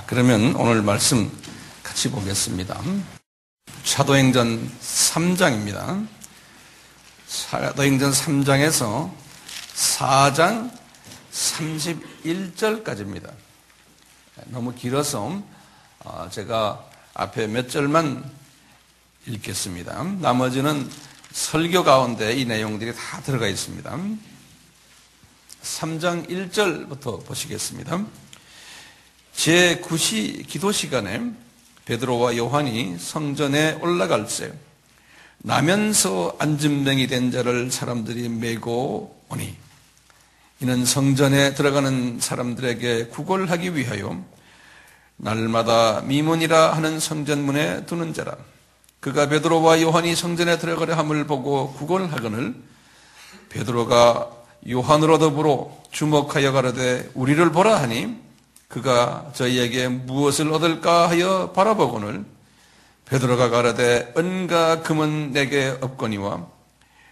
그러면 오늘 말씀 같이 보겠습니다. 사도행전 3장입니다. 사도행전 3장에서 4장 31절까지입니다. 너무 길어서 제가 앞에 몇 절만 읽겠습니다. 나머지는 설교 가운데 이 내용들이 다 들어가 있습니다. 3장 1절부터 보시겠습니다. 제9시 기도 시간에 베드로와 요한이 성전에 올라갈새 나면서 안진병이 된 자를 사람들이 메고 오니 이는 성전에 들어가는 사람들에게 구걸하기 위하여 날마다 미문이라 하는 성전문에 두는 자라. 그가 베드로와 요한이 성전에 들어가려 함을 보고 구걸하거늘 베드로가 요한으로 더불어 주목하여 가로되 우리를 보라 하니 그가 저희에게 무엇을 얻을까 하여 바라보거늘 베드로가 가로되 은과 금은 내게 없거니와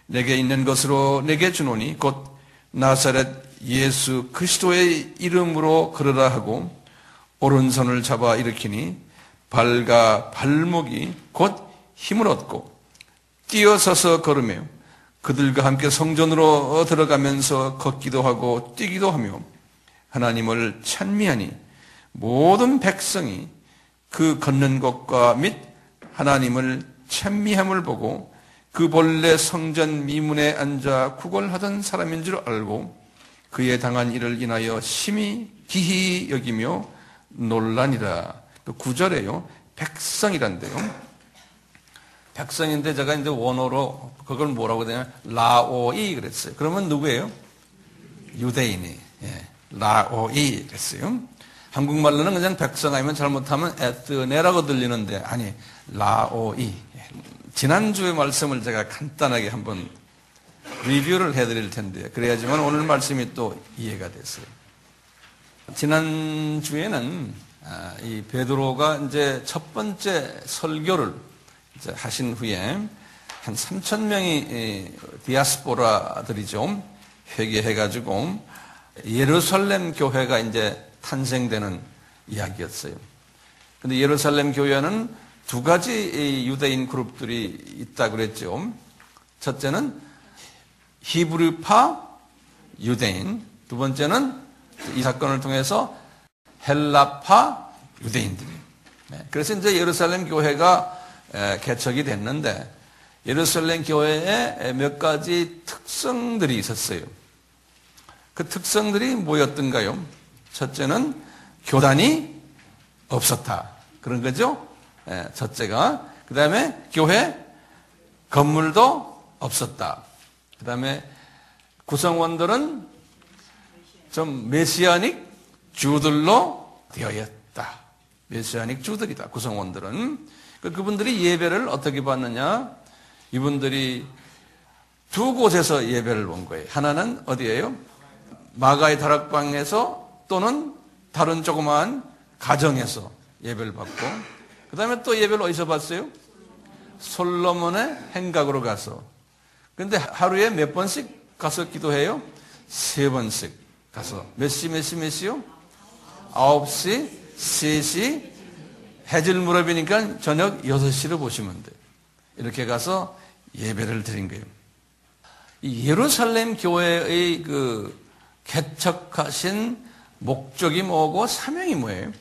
내게 있는 것으로 내게 주노니 곧 나사렛 예수 그리스도의 이름으로 걸으라 하고 오른손을 잡아 일으키니 발과 발목이 곧 힘을 얻고 뛰어서서 걸으며 그들과 함께 성전으로 들어가면서 걷기도 하고 뛰기도 하며 하나님을 찬미하니 모든 백성이 그 걷는 것과 및 하나님을 찬미함을 보고 그 본래 성전 미문에 앉아 구걸하던 사람인 줄 알고 그에 당한 일을 인하여 심히 기히 여기며 놀라니라. 그 9절에요. 백성이란데요. 백성인데 제가 이제 원어로 그걸 뭐라고 되냐면 라오이 그랬어요. 그러면 누구예요? 유대인이. 예. 라오이 그랬어요. 한국말로는 그냥 백성 아니면 잘못하면 에뜨네라고 들리는데 아니 라오이. 지난주의 말씀을 제가 간단하게 한번 리뷰를 해드릴 텐데 그래야지만 오늘 말씀이 또 이해가 됐어요. 지난주에는 이 베드로가 이제 첫 번째 설교를 이제 하신 후에 한 3,000명이 디아스포라들이죠. 회개해가지고 예루살렘 교회가 이제 탄생되는 이야기였어요. 근데 예루살렘 교회는 두 가지 유대인 그룹들이 있다고 그랬죠. 첫째는 히브리파 유대인, 두 번째는 이 사건을 통해서 헬라파 유대인들이. 그래서 이제 예루살렘 교회가 개척이 됐는데 예루살렘 교회에 몇 가지 특성들이 있었어요. 그 특성들이 뭐였던가요? 첫째는 교단이 없었다. 그런 거죠? 첫째가. 그 다음에 교회 건물도 없었다. 그 다음에 구성원들은 좀 메시아닉 주들로 되어있다. 메시아닉 주들이다. 구성원들은. 그분들이 예배를 어떻게 받느냐? 이분들이 두 곳에서 예배를 본 거예요. 하나는 어디예요? 마가의 다락방에서 또는 다른 조그마한 가정에서 예배를 받고 그 다음에 또 예배를 어디서 받았어요? 솔로몬의 행각으로 가서. 근데 하루에 몇 번씩 가서 기도해요? 3번씩 가서. 몇 시요? 9시, 3시, 해질 무렵이니까 저녁 6시로 보시면 돼요. 이렇게 가서 예배를 드린 거예요. 이 예루살렘 교회의 그 개척하신 목적이 뭐고 사명이 뭐예요?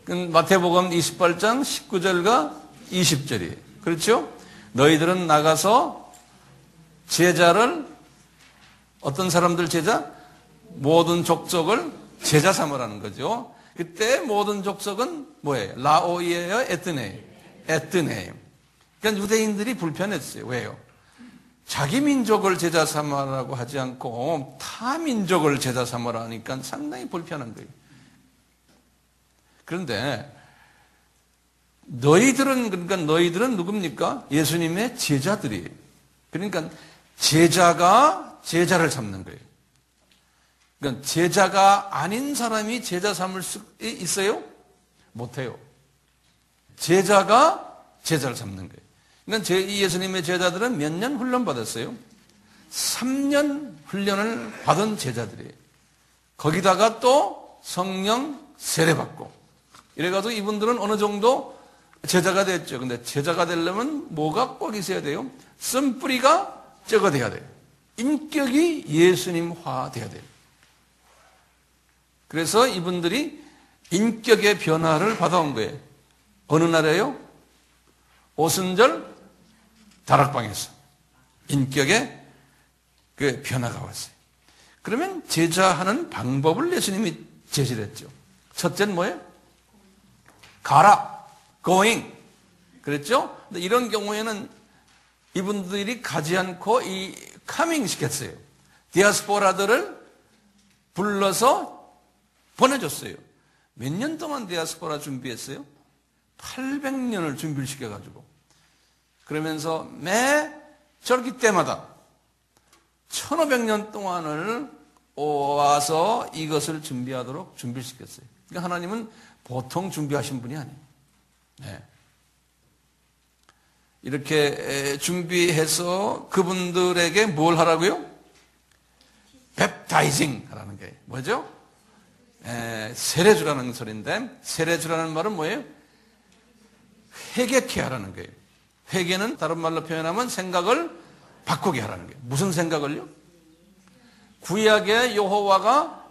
마태복음 28장 19절과 20절이에요. 그렇죠? 너희들은 나가서 제자를 어떤 사람들 제자? 모든 족속을 제자 삼으라는 거죠. 그때 모든 족속은 뭐예요? 라오이예요? 에뜨네예요? 에뜨네예요. 그러니까 유대인들이 불편했어요. 왜요? 자기 민족을 제자 삼으라고 하지 않고 타 민족을 제자 삼으라 하니까 상당히 불편한 거예요. 그런데 너희들은 누굽니까? 예수님의 제자들이에요. 그러니까 제자가 제자를 삼는 거예요. 그러니까 제자가 아닌 사람이 제자 삼을 수 있어요? 못해요. 제자가 제자를 삼는 거예요. 그러니까 이 예수님의 제자들은 몇 년 훈련 받았어요? 3년 훈련을 받은 제자들이에요. 거기다가 또 성령 세례받고 이래가지고 이분들은 어느 정도 제자가 됐죠. 근데 제자가 되려면 뭐가 꼭 있어야 돼요? 쓴뿌리가 적어돼야 돼요. 인격이 예수님화 돼야 돼요. 그래서 이분들이 인격의 변화를 받아온 거예요. 어느 날에요? 오순절 다락방에서 인격의 그 변화가 왔어요. 그러면 제자하는 방법을 예수님이 제시를 했죠. 첫째는 뭐예요? 가라, going. 그랬죠? 근데 이런 경우에는 이분들이 가지 않고 이 coming 시켰어요. 디아스포라들을 불러서 보내줬어요. 몇 년 동안 디아스포라 준비했어요? 800년을 준비를 시켜가지고. 그러면서 매 절기 때마다 1500년 동안을 와서 이것을 준비하도록 준비를 시켰어요. 그러니까 하나님은 보통 준비하신 분이 아니에요. 네. 이렇게 준비해서 그분들에게 뭘 하라고요? 뵙타이징 하라는 게 뭐죠? 세례 주라는 소리인데, 세례 주라는 말은 뭐예요? 회개케 하라는 거예요. 회개는 다른 말로 표현하면 생각을 바꾸게 하라는 거예요. 무슨 생각을요? 구약의 여호와가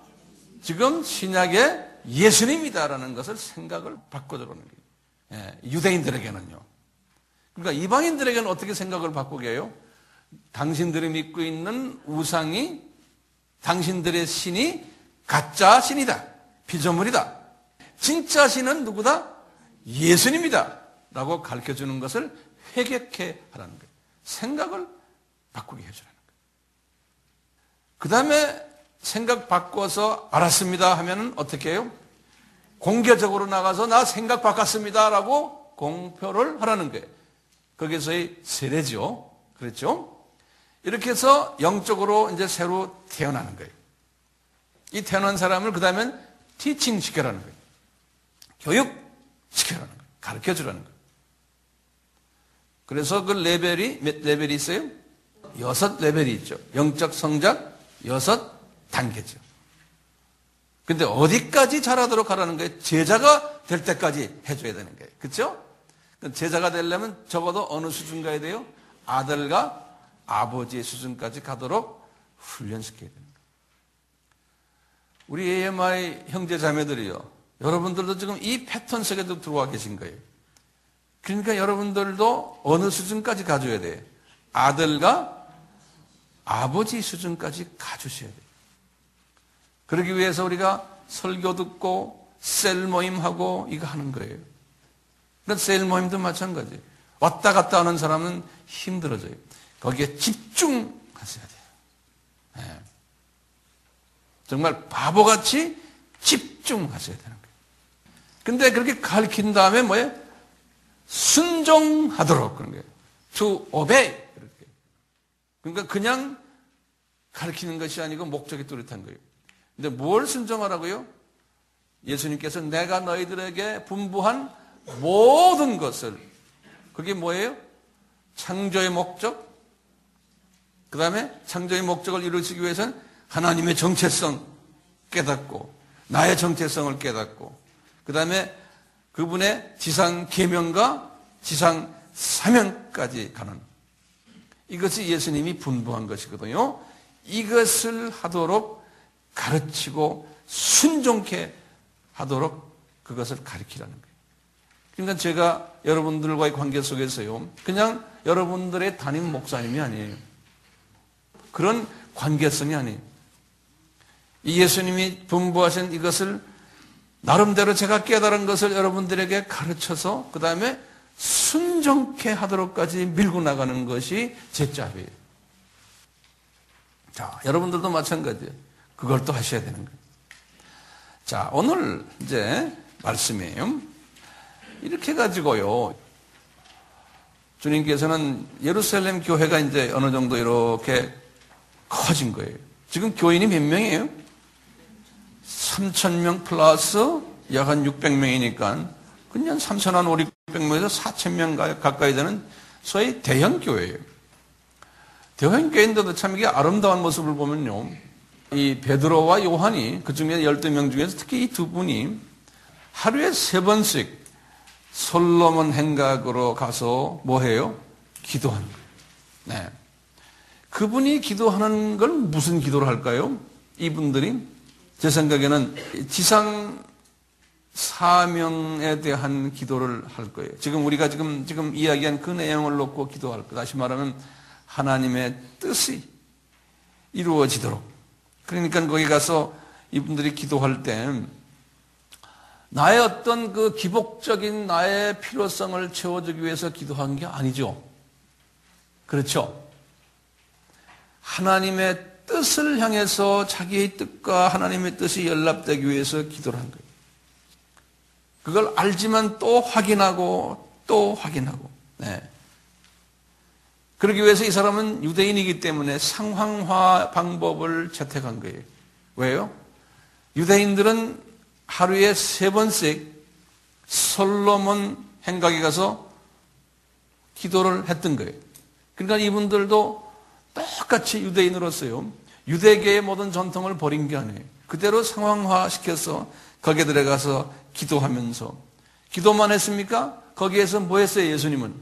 지금 신약의 예수님이다라는 것을 생각을 바꿔주라는 거예요. 유대인들에게는요. 그러니까 이방인들에게는 어떻게 생각을 바꾸게 해요? 당신들이 믿고 있는 우상이, 당신들의 신이 가짜 신이다. 피조물이다. 진짜 신은 누구다? 예수님이다. 라고 가르쳐주는 것을 회개케 하라는 거예요. 생각을 바꾸게 해주라는 거예요. 그 다음에 생각 바꿔서 알았습니다 하면 어떻게 해요? 공개적으로 나가서 나 생각 바꿨습니다 라고 공표를 하라는 거예요. 거기서의 세례죠. 그렇죠? 이렇게 해서 영적으로 이제 새로 태어나는 거예요. 이 태어난 사람을 그 다음엔 티칭 시켜라는 거예요. 교육 시켜라는 거예요. 가르쳐 주라는 거예요. 그래서 그 레벨이 몇 레벨이 있어요? 6레벨이 있죠. 영적 성장 6단계죠. 근데 어디까지 잘하도록 하라는 거예요? 제자가 될 때까지 해줘야 되는 거예요. 그렇죠? 제자가 되려면 적어도 어느 수준 가야 돼요? 아들과 아버지의 수준까지 가도록 훈련시켜야 되는 거예요. 우리 AMI 형제 자매들이요. 여러분들도 지금 이 패턴 속에도 들어와 계신 거예요. 그러니까 여러분들도 어느 수준까지 가져야 돼요? 아들과 아버지 수준까지 가주셔야 돼요. 그러기 위해서 우리가 설교 듣고 셀 모임하고 이거 하는 거예요. 그러니까 셀 모임도 마찬가지예요. 왔다 갔다 하는 사람은 힘들어져요. 거기에 집중하셔야 돼요. 네. 정말 바보같이 집중하셔야 되는 거예요. 근데 그렇게 가르친 다음에 뭐예요? 순종하도록 그런 거예요. To obey. 그렇게. 그러니까 그냥 가르치는 것이 아니고 목적이 뚜렷한 거예요. 근데 뭘 순종하라고요? 예수님께서 내가 너희들에게 분부한 모든 것을, 그게 뭐예요? 창조의 목적, 그 다음에 창조의 목적을 이루시기 위해서는 하나님의 정체성 깨닫고 나의 정체성을 깨닫고 그 다음에 그분의 지상 계명과 지상 사명까지 가는 이것이 예수님이 분부한 것이거든요. 이것을 하도록 가르치고 순종케 하도록 그것을 가르치라는 거예요. 그러니까 제가 여러분들과의 관계 속에서요, 그냥 여러분들의 담임 목사님이 아니에요. 그런 관계성이 아니에요. 이 예수님이 분부하신 이것을 나름대로 제가 깨달은 것을 여러분들에게 가르쳐서 그 다음에 순종케 하도록까지 밀고 나가는 것이 제 짭이에요. 자, 여러분들도 마찬가지예요. 그걸 또 하셔야 되는 거예요. 자, 오늘 이제 말씀이에요. 이렇게 가지고요. 주님께서는 예루살렘 교회가 이제 어느 정도 이렇게 커진 거예요. 지금 교인이 몇 명이에요? 3,000명 플러스 약 한 600명이니까 그냥 3,500명에서 4,000명 가까이 되는 소위 대형 교회예요. 대형 교회인데도 참 이게 아름다운 모습을 보면요. 이 베드로와 요한이 그 중에 12명 중에서 특히 이 두 분이 하루에 3번씩 솔로몬 행각으로 가서 뭐 해요? 기도하는 거예요. 네. 그분이 기도하는 걸 무슨 기도를 할까요? 이분들이 제 생각에는 지상 사명에 대한 기도를 할 거예요. 지금 우리가 지금 이야기한 그 내용을 놓고 기도할 거예요. 다시 말하면 하나님의 뜻이 이루어지도록. 그러니까 거기 가서 이분들이 기도할 때 나의 어떤 그 기복적인 나의 필요성을 채워주기 위해서 기도한 게 아니죠. 그렇죠? 하나님의 뜻을 향해서 자기의 뜻과 하나님의 뜻이 연합되기 위해서 기도를 한 거예요. 그걸 알지만 또 확인하고 또 확인하고. 네. 그러기 위해서 이 사람은 유대인이기 때문에 상황화 방법을 채택한 거예요. 왜요? 유대인들은 하루에 3번씩 솔로몬 행각에 가서 기도를 했던 거예요. 그러니까 이분들도 똑같이 유대인으로서요, 유대계의 모든 전통을 버린 게 아니에요. 그대로 상황화시켜서 거기에 들어가서 기도하면서. 기도만 했습니까? 거기에서 뭐 했어요, 예수님은?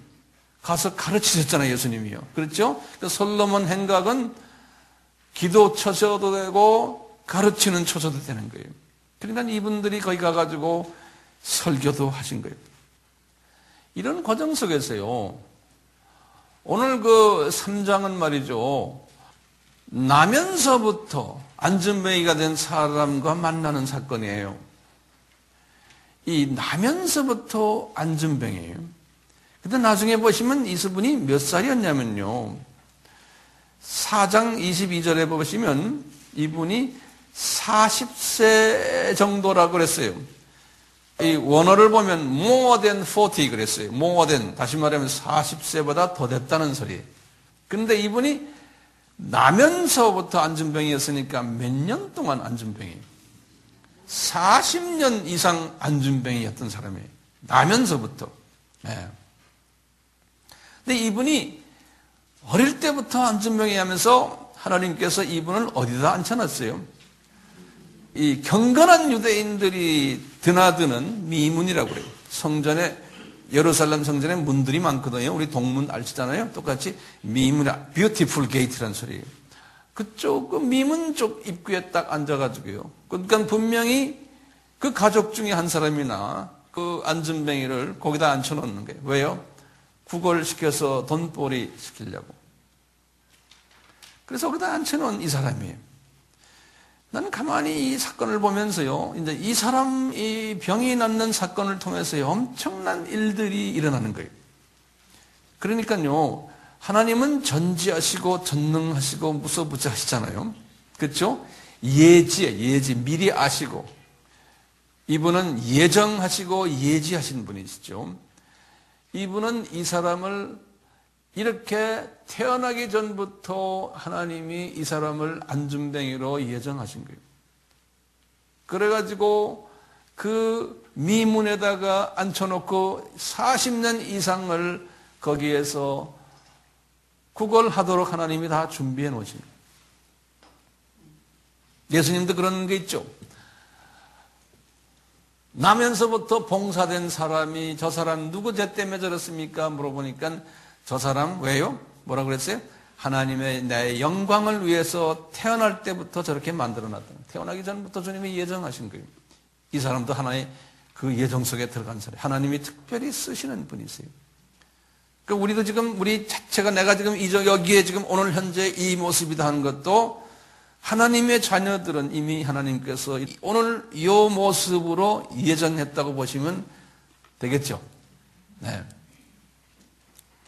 가서 가르치셨잖아요, 예수님이요. 그렇죠? 솔로몬 행각은 기도 처소도 되고 가르치는 처소도 되는 거예요. 그러니까 이분들이 거기 가가지고 설교도 하신 거예요. 이런 과정 속에서요, 오늘 그 3장은 말이죠, 나면서부터 안전뱅이가 된 사람과 만나는 사건이에요. 이 나면서부터 안전뱅이에요. 근데 나중에 보시면 이분이 몇 살이었냐면요, 4장 22절에 보시면 이분이 40세 정도라고 그랬어요. 이 원어를 보면 more than 40 그랬어요. more than, 다시 말하면 40세보다 더 됐다는 소리예요. 그런데 이분이 나면서부터 안전병이었으니까 몇 년 동안 안전병이에요? 40년 이상 안전병이었던 사람이에요. 나면서부터. 네. 근데 이분이 어릴 때부터 안전병이 하면서 하나님께서 이분을 어디다 앉혀놨어요? 이 경건한 유대인들이 드나드는 미문이라고 그래요. 성전에, 예루살렘 성전에 문들이 많거든요. 우리 동문 아시잖아요. 똑같이 미문이라, beautiful gate라는 소리예요. 그쪽, 그 미문 쪽 입구에 딱 앉아가지고요. 그러니까 분명히 그 가족 중에 한 사람이나 그 안전뱅이를 거기다 앉혀놓는 거예요. 왜요? 구걸시켜서 돈벌이 시키려고. 그래서 거기다 앉혀놓은 이 사람이에요. 나는 가만히 이 사건을 보면서요, 이제 이 사람이 병이 낫는 사건을 통해서요, 엄청난 일들이 일어나는 거예요. 그러니까요, 하나님은 전지하시고 전능하시고 무소부지하시잖아요. 그렇죠? 예지, 미리 아시고, 이분은 예정하시고 예지하신 분이시죠. 이분은 이 사람을 이렇게 태어나기 전부터 하나님이 이 사람을 안전뱅이로 예정하신 거예요. 그래가지고 그 미문에다가 앉혀놓고 40년 이상을 거기에서 구걸하도록 하나님이 다 준비해 놓으신 거예요. 예수님도 그런 게 있죠. 나면서부터 봉사된 사람이 저 사람 누구 죄 때문에 저렇습니까? 물어보니까 저 사람 왜요? 뭐라고 그랬어요? 하나님의 내 영광을 위해서 태어날 때부터 저렇게 만들어놨다. 태어나기 전부터 주님이 예정하신 거예요. 이 사람도 하나의 그 예정 속에 들어간 사람. 하나님이 특별히 쓰시는 분이세요. 그러니까 우리도 지금 우리 자체가 내가 지금 여기에 지금 오늘 현재 이 모습이다 하는 것도 하나님의 자녀들은 이미 하나님께서 오늘 이 모습으로 예정했다고 보시면 되겠죠. 네.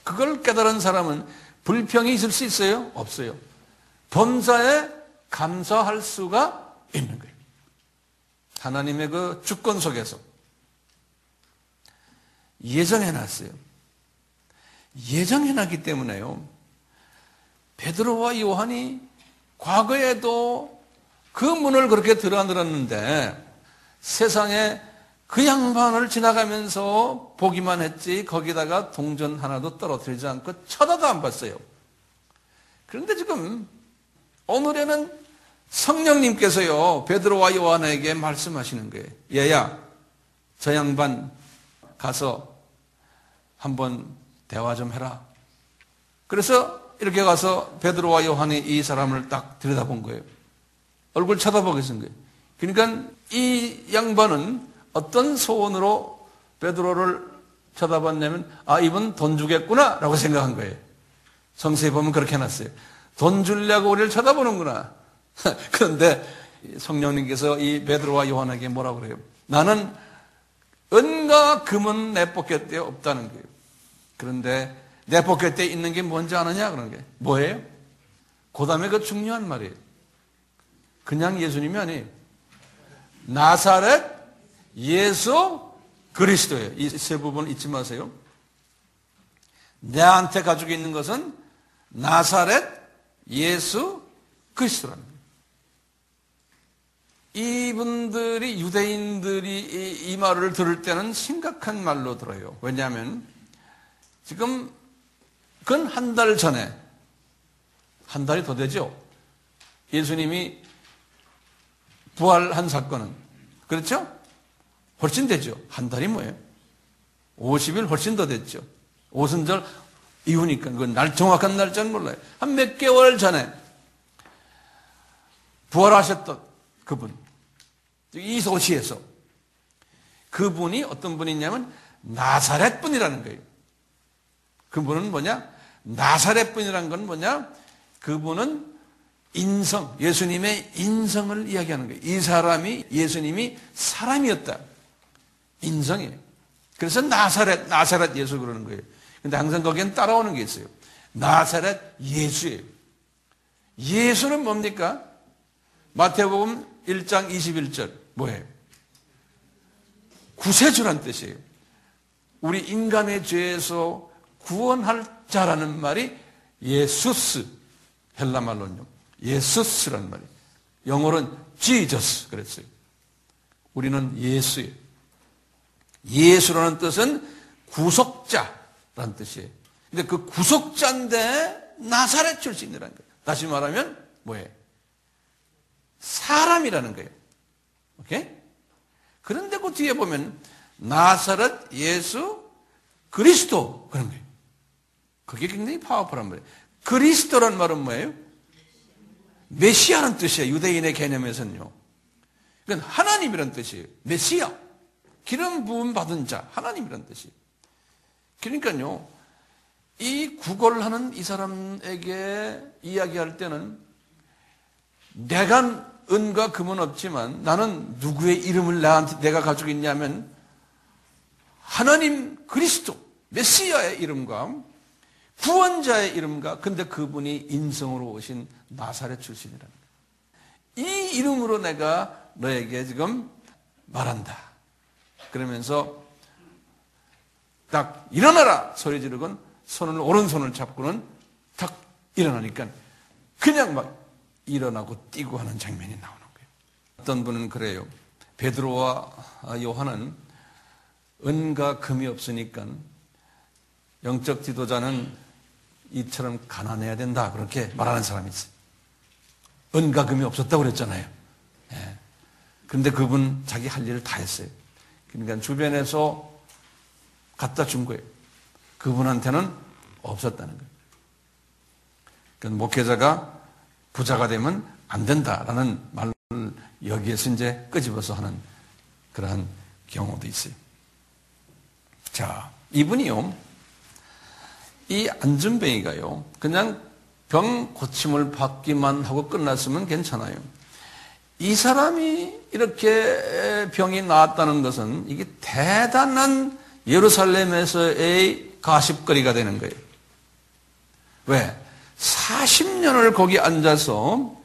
그걸 깨달은 사람은 불평이 있을 수 있어요? 없어요. 범사에 감사할 수가 있는 거예요. 하나님의 그 주권 속에서 예정해놨어요. 예정해놨기 때문에요, 베드로와 요한이 과거에도 그 문을 그렇게 들어들었는데 세상에 그 양반을 지나가면서 보기만 했지 거기다가 동전 하나도 떨어뜨리지 않고 쳐다도 안 봤어요. 그런데 지금 오늘에는 성령님께서요, 베드로와 요한에게 말씀하시는 거예요. 얘야, 저 양반 가서 한번 대화 좀 해라. 그래서 이렇게 가서 베드로와 요한이 이 사람을 딱 들여다본 거예요. 얼굴 쳐다보게 쓴 거예요. 그러니까 이 양반은 어떤 소원으로 베드로를 쳐다봤냐면, 아, 이분 돈 주겠구나 라고 생각한 거예요. 성서에 보면 그렇게 해놨어요. 돈 주려고 우리를 쳐다보는구나. 그런데 성령님께서 이 베드로와 요한에게 뭐라고 그래요? 나는 은과 금은 내 포켓에 없다는 거예요. 그런데 내 포켓에 있는 게 뭔지 아느냐? 그런 게 뭐예요? 그 다음에 그 중요한 말이에요. 그냥 예수님이 아니에요. 나사렛 예수 그리스도예요. 이 세 부분 잊지 마세요. 내한테 가지고 있는 것은 나사렛 예수 그리스도라는 거예요. 이분들이, 유대인들이 이 말을 들을 때는 심각한 말로 들어요. 왜냐하면 지금 근 한 달 전에, 한 달이 더 되죠? 예수님이 부활한 사건은, 그렇죠? 훨씬 되죠. 한 달이 뭐예요? 50일 훨씬 더 됐죠. 오순절 이후니까. 그건 정확한 날짜는 몰라요. 한 몇 개월 전에 부활하셨던 그분, 이 도시에서 그분이 어떤 분이냐면 나사렛 분이라는 거예요. 그분은 뭐냐? 나사렛 분이라는 건 뭐냐? 그분은 인성, 예수님의 인성을 이야기하는 거예요. 이 사람이, 예수님이 사람이었다. 인성이에요. 그래서 나사렛 예수 그러는 거예요. 근데 항상 거기엔 따라오는 게 있어요. 나사렛 예수예요. 예수는 뭡니까? 마태복음 1장 21절 뭐예요? 구세주란 뜻이에요. 우리 인간의 죄에서 구원할 자라는 말이 예수스, 헬라 말로는요. 예수스라는 말이에요. 영어로는 Jesus 그랬어요. 우리는 예수예요. 예수라는 뜻은 구속자라는 뜻이에요. 근데 그 구속자인데 나사렛 출신이라는 거예요. 다시 말하면 뭐예요? 사람이라는 거예요. 오케이? 그런데 그 뒤에 보면 나사렛 예수 그리스도 그런 거예요. 그게 굉장히 파워풀한 말이에요. 그리스도란 말은 뭐예요? 메시아라는 뜻이에요. 유대인의 개념에서는요. 그건 하나님이라는 뜻이에요. 메시아. 기름 부음 받은 자. 하나님이라는 뜻이에요. 그러니까요. 이 구걸을 하는 이 사람에게 이야기할 때는 내가 은과 금은 없지만 나는 누구의 이름을 내가 가지고 있냐면 하나님 그리스도, 메시아의 이름과 구원자의 이름과 근데 그분이 인성으로 오신 나사렛 출신이라는 거예요. 이 이름으로 내가 너에게 지금 말한다. 그러면서 딱 일어나라 소리 지르곤 오른손을 잡고는 탁 일어나니까 그냥 막 일어나고 뛰고 하는 장면이 나오는 거예요. 어떤 분은 그래요. 베드로와 요한은 은과 금이 없으니까 영적 지도자는 이처럼 가난해야 된다. 그렇게 말하는 사람이 있어요. 은과 금이 없었다고 그랬잖아요. 예. 그런데 그분 자기 할 일을 다 했어요. 그러니까 주변에서 갖다 준 거예요. 그분한테는 없었다는 거예요. 그러니까 목회자가 부자가 되면 안 된다라는 말을 여기에서 이제 끄집어서 하는 그러한 경우도 있어요. 자, 이분이요. 이 안전뱅이가요. 그냥 병 고침을 받기만 하고 끝났으면 괜찮아요. 이 사람이 이렇게 병이 나았다는 것은 이게 대단한 예루살렘에서의 가십거리가 되는 거예요. 왜? 40년을 거기 앉아서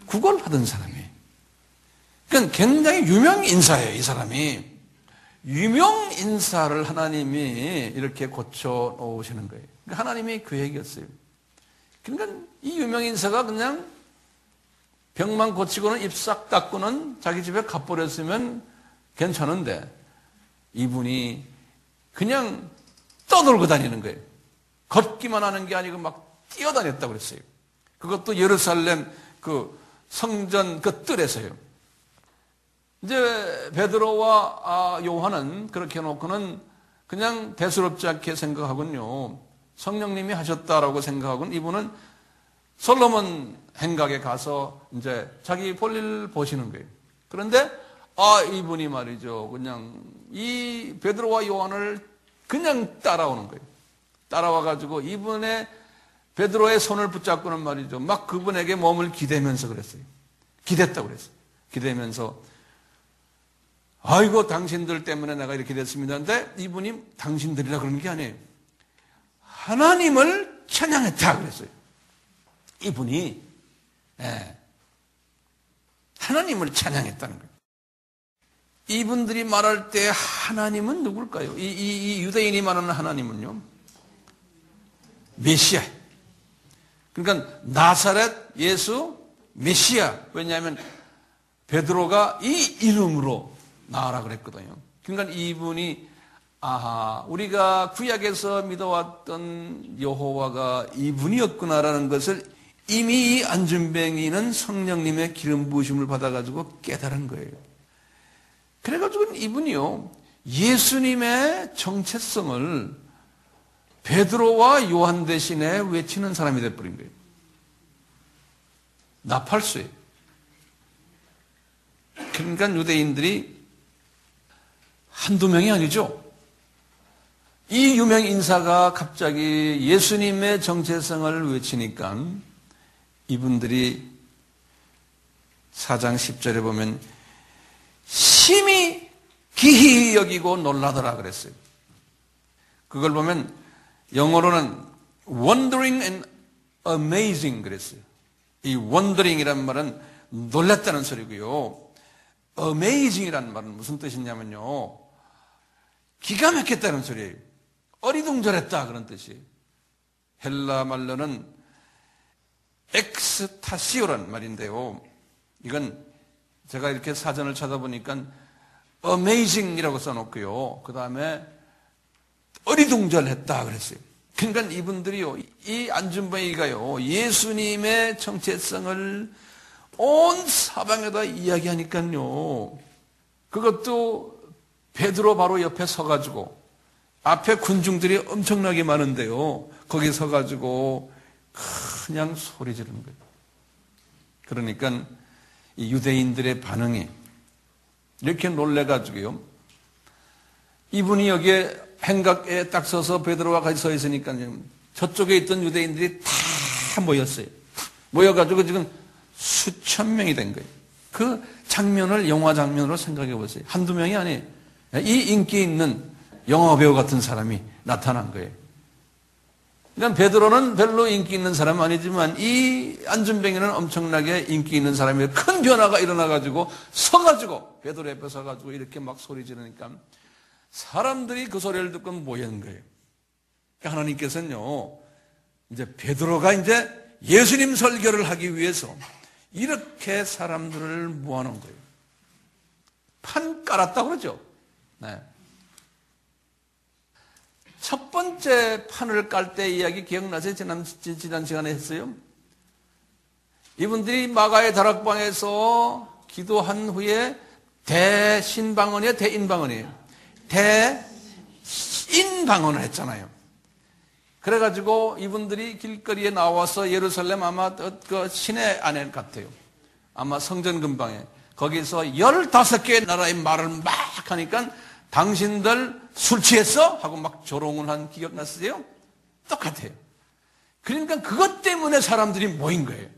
구걸하던 사람이에요. 그러니까 굉장히 유명 인사예요, 이 사람이. 유명 인사를 하나님이 이렇게 고쳐 놓으시는 거예요. 그러니까 하나님의 계획이었어요. 그러니까 이 유명 인사가 그냥 병만 고치고는 입 싹 닦고는 자기 집에 가버렸으면 괜찮은데 이분이 그냥 떠돌고 다니는 거예요. 걷기만 하는 게 아니고 막 뛰어다녔다고 그랬어요. 그것도 예루살렘 그 성전 그 뜰에서요. 이제 베드로와 요한은 그렇게 해놓고는 그냥 대수롭지 않게 생각하군요. 성령님이 하셨다라고 생각하고는 이분은 솔로몬 행각에 가서 이제 자기 볼일 보시는 거예요. 그런데 이분이 말이죠. 그냥 이 베드로와 요한을 그냥 따라오는 거예요. 따라와가지고 이분의 베드로의 손을 붙잡고는 말이죠. 막 그분에게 몸을 기대면서 그랬어요. 기댔다고 그랬어요. 기대면서 아이고 당신들 때문에 내가 이렇게 됐습니다. 근데 이분이 당신들이라 그러는 게 아니에요. 하나님을 찬양했다 그랬어요. 이분이 하나님을 찬양했다는 거예요. 이분들이 말할 때 하나님은 누굴까요? 이 유대인이 말하는 하나님은요, 메시아. 그러니까 나사렛 예수 메시아. 왜냐하면 베드로가 이 이름으로 나아라 그랬거든요. 그러니까 이분이 우리가 구약에서 믿어왔던 여호와가 이분이었구나라는 것을 이미 이 안준뱅이는 성령님의 기름 부으심을 받아가지고 깨달은 거예요. 그래가지고 이분이요, 예수님의 정체성을 베드로와 요한 대신에 외치는 사람이 돼버린 거예요. 나팔수예요. 그러니까 유대인들이 한두 명이 아니죠. 이 유명 인사가 갑자기 예수님의 정체성을 외치니까 이분들이 4장 10절에 보면 심히 기히 여기고 놀라더라 그랬어요. 그걸 보면 영어로는 wondering and amazing 그랬어요. 이 wondering이란 말은 놀랐다는 소리고요. amazing이라는 말은 무슨 뜻이냐면요, 기가 막혔다는 소리예요. 어리둥절했다 그런 뜻이에요. 헬라 말로는 엑스타시오란 말인데요, 이건 제가 이렇게 사전을 찾아보니까 amazing이라고 써놓고요, 그 다음에 어리둥절했다 그랬어요. 그러니까 이분들이요, 이 안준뱅이가요, 예수님의 정체성을 온 사방에다 이야기하니까요, 그것도 베드로 바로 옆에 서가지고, 앞에 군중들이 엄청나게 많은데요, 거기 서가지고 그냥 소리 지르는 거예요. 그러니까 이 유대인들의 반응이 이렇게 놀래가지고요, 이분이 여기에 행각에 딱 서서 베드로와 같이 서 있으니까요, 저쪽에 있던 유대인들이 다 모였어요. 모여가지고 지금 수천 명이 된 거예요. 그 장면을 영화 장면으로 생각해 보세요. 한두 명이 아니에요. 이 인기 있는 영화배우 같은 사람이 나타난 거예요. 그러니까 베드로는 별로 인기 있는 사람은 아니지만 이 안준뱅이는 엄청나게 인기 있는 사람이에요. 큰 변화가 일어나가지고 서가지고 베드로 옆에 서가지고 이렇게 막 소리 지르니까 사람들이 그 소리를 듣고 모이는 거예요. 그러니까 하나님께서는요, 이제 베드로가 이제 예수님 설교를 하기 위해서 이렇게 사람들을 모아놓은 거예요. 판 깔았다고 그러죠. 네. 첫 번째 판을 깔 때 이야기 기억나세요? 지난 시간에 했어요. 이분들이 마가의 다락방에서 기도한 후에 대신방언이에요? 대인방언이에요? 대인방언을 했잖아요. 그래가지고 이분들이 길거리에 나와서 예루살렘 아마 그 시내 안에 같아요. 아마 성전 근방에. 거기서 15개의 나라의 말을 막 하니까 당신들 술 취했어? 하고 막 조롱을 한 기억 났으세요? 똑같아요. 그러니까 그것 때문에 사람들이 모인 거예요.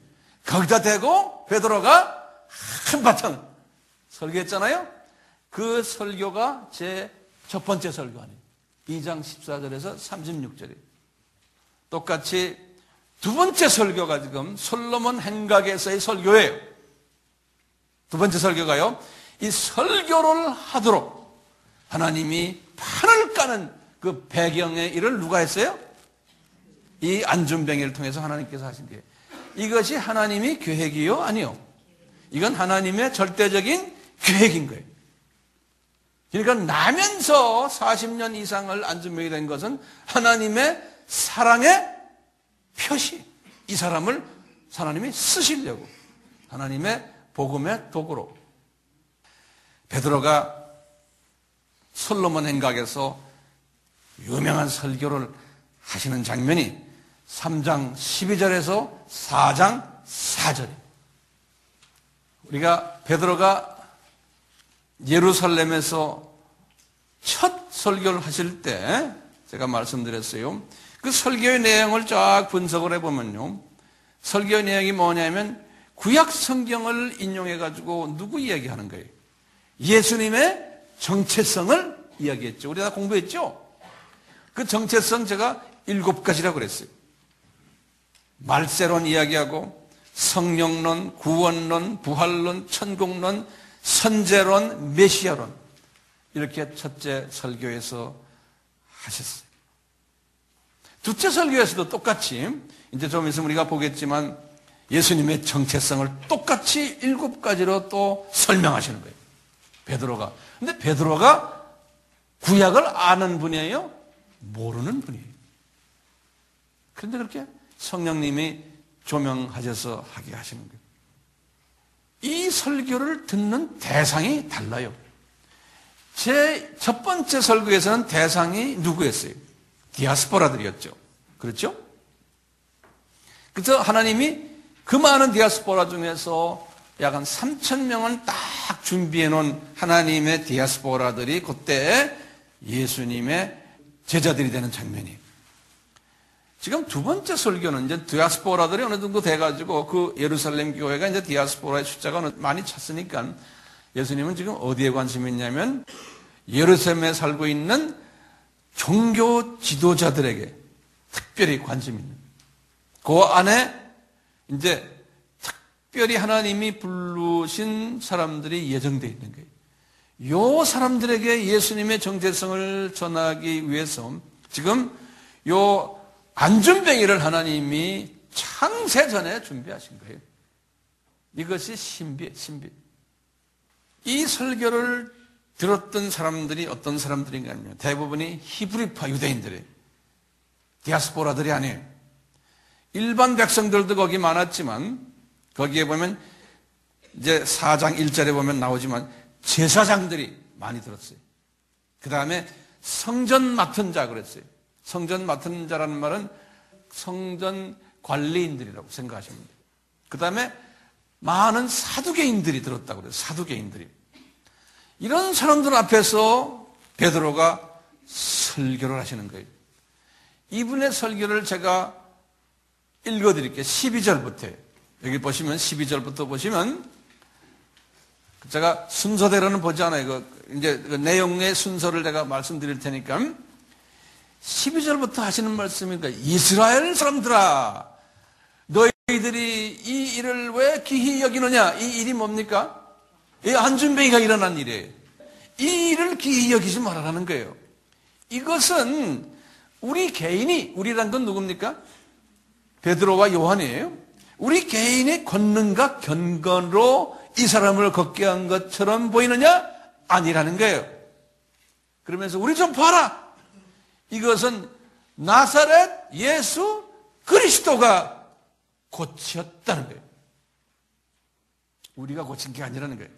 거기다 대고 베드로가 한바탕 설교했잖아요. 그 설교가 제 첫 번째 설교 아니에요. 2장 14절에서 36절이에요. 똑같이 두 번째 설교가 지금 솔로몬 행각에서의 설교예요. 두 번째 설교가요, 이 설교를 하도록 하나님이 판을 까는 그 배경의 일을 누가 했어요? 이 안준뱅이를 통해서 하나님께서 하신 거예요. 이것이 하나님이 계획이요? 아니요. 이건 하나님의 절대적인 계획인 거예요. 그러니까 나면서 40년 이상을 안준뱅이 된 것은 하나님의 사랑의 표시. 이 사람을 하나님이 쓰시려고, 하나님의 복음의 도구로. 베드로가 솔로몬 행각에서 유명한 설교를 하시는 장면이 3장 12절에서 4장 4절입니다. 우리가 베드로가 예루살렘에서 첫 설교를 하실 때 제가 말씀드렸어요. 그 설교의 내용을 쫙 분석을 해보면요, 설교의 내용이 뭐냐면 구약 성경을 인용해가지고 누구 이야기하는 거예요? 예수님의 정체성을 이야기했죠. 우리 다 공부했죠? 그 정체성 제가 7가지라고 그랬어요. 말세론 이야기하고 성령론, 구원론, 부활론, 천국론, 선제론, 메시아론, 이렇게 첫째 설교에서 하셨어요. 둘째 설교에서도 똑같이, 이제 좀 있으면 우리가 보겠지만 예수님의 정체성을 똑같이 7가지로 또 설명하시는 거예요, 베드로가. 근데 베드로가 구약을 아는 분이에요? 모르는 분이에요. 그런데 그렇게 성령님이 조명하셔서 하게 하시는 거예요. 이 설교를 듣는 대상이 달라요. 제 첫 번째 설교에서는 대상이 누구였어요? 디아스포라들이었죠. 그렇죠? 그래서 하나님이 그 많은 디아스포라 중에서 약 한 3,000명은 딱 준비해 놓은 하나님의 디아스포라들이 그때 예수님의 제자들이 되는 장면이에요. 지금 두 번째 설교는 이제 디아스포라들이 어느 정도 돼가지고 그 예루살렘 교회가 이제 디아스포라의 숫자가 많이 찼으니까 예수님은 지금 어디에 관심이 있냐면 예루살렘에 살고 있는 종교 지도자들에게 특별히 관심이 있는, 그 안에 이제 특별히 하나님이 부르신 사람들이 예정되어 있는 거예요. 요 사람들에게 예수님의 정체성을 전하기 위해서 지금 요 안준뱅이를 하나님이 창세전에 준비하신 거예요. 이것이 신비예요, 신비. 이 설교를 들었던 사람들이 어떤 사람들인가 하면 대부분이 히브리파 유대인들이에요. 디아스포라들이 아니에요. 일반 백성들도 거기 많았지만 거기에 보면 이제 4장 1절에 보면 나오지만 제사장들이 많이 들었어요. 그 다음에 성전 맡은 자 그랬어요. 성전 맡은 자라는 말은 성전 관리인들이라고 생각하시면 돼요. 그 다음에 많은 사두개인들이 들었다고 그래요. 사두개인들이. 이런 사람들 앞에서 베드로가 설교를 하시는 거예요. 이분의 설교를 제가 읽어드릴게요. 12절부터. 여기 보시면 12절부터 보시면 제가 순서대로는 보지 않아요. 이제 그 내용의 순서를 제가 말씀드릴 테니까 12절부터 하시는 말씀이니까 이스라엘 사람들아, 너희들이 이 일을 왜 기히 여기느냐? 이 일이 뭡니까? 이 안준뱅이가 일어난 일이에요. 이 일을 기히 여기지 말아라는 거예요. 이것은 우리 개인이, 우리란 건 누굽니까? 베드로와 요한이에요. 우리 개인의 권능과 견건으로 이 사람을 걷게 한 것처럼 보이느냐? 아니라는 거예요. 그러면서 우리 좀 봐라. 이것은 나사렛 예수 그리스도가 고쳤다는 거예요. 우리가 고친 게 아니라는 거예요.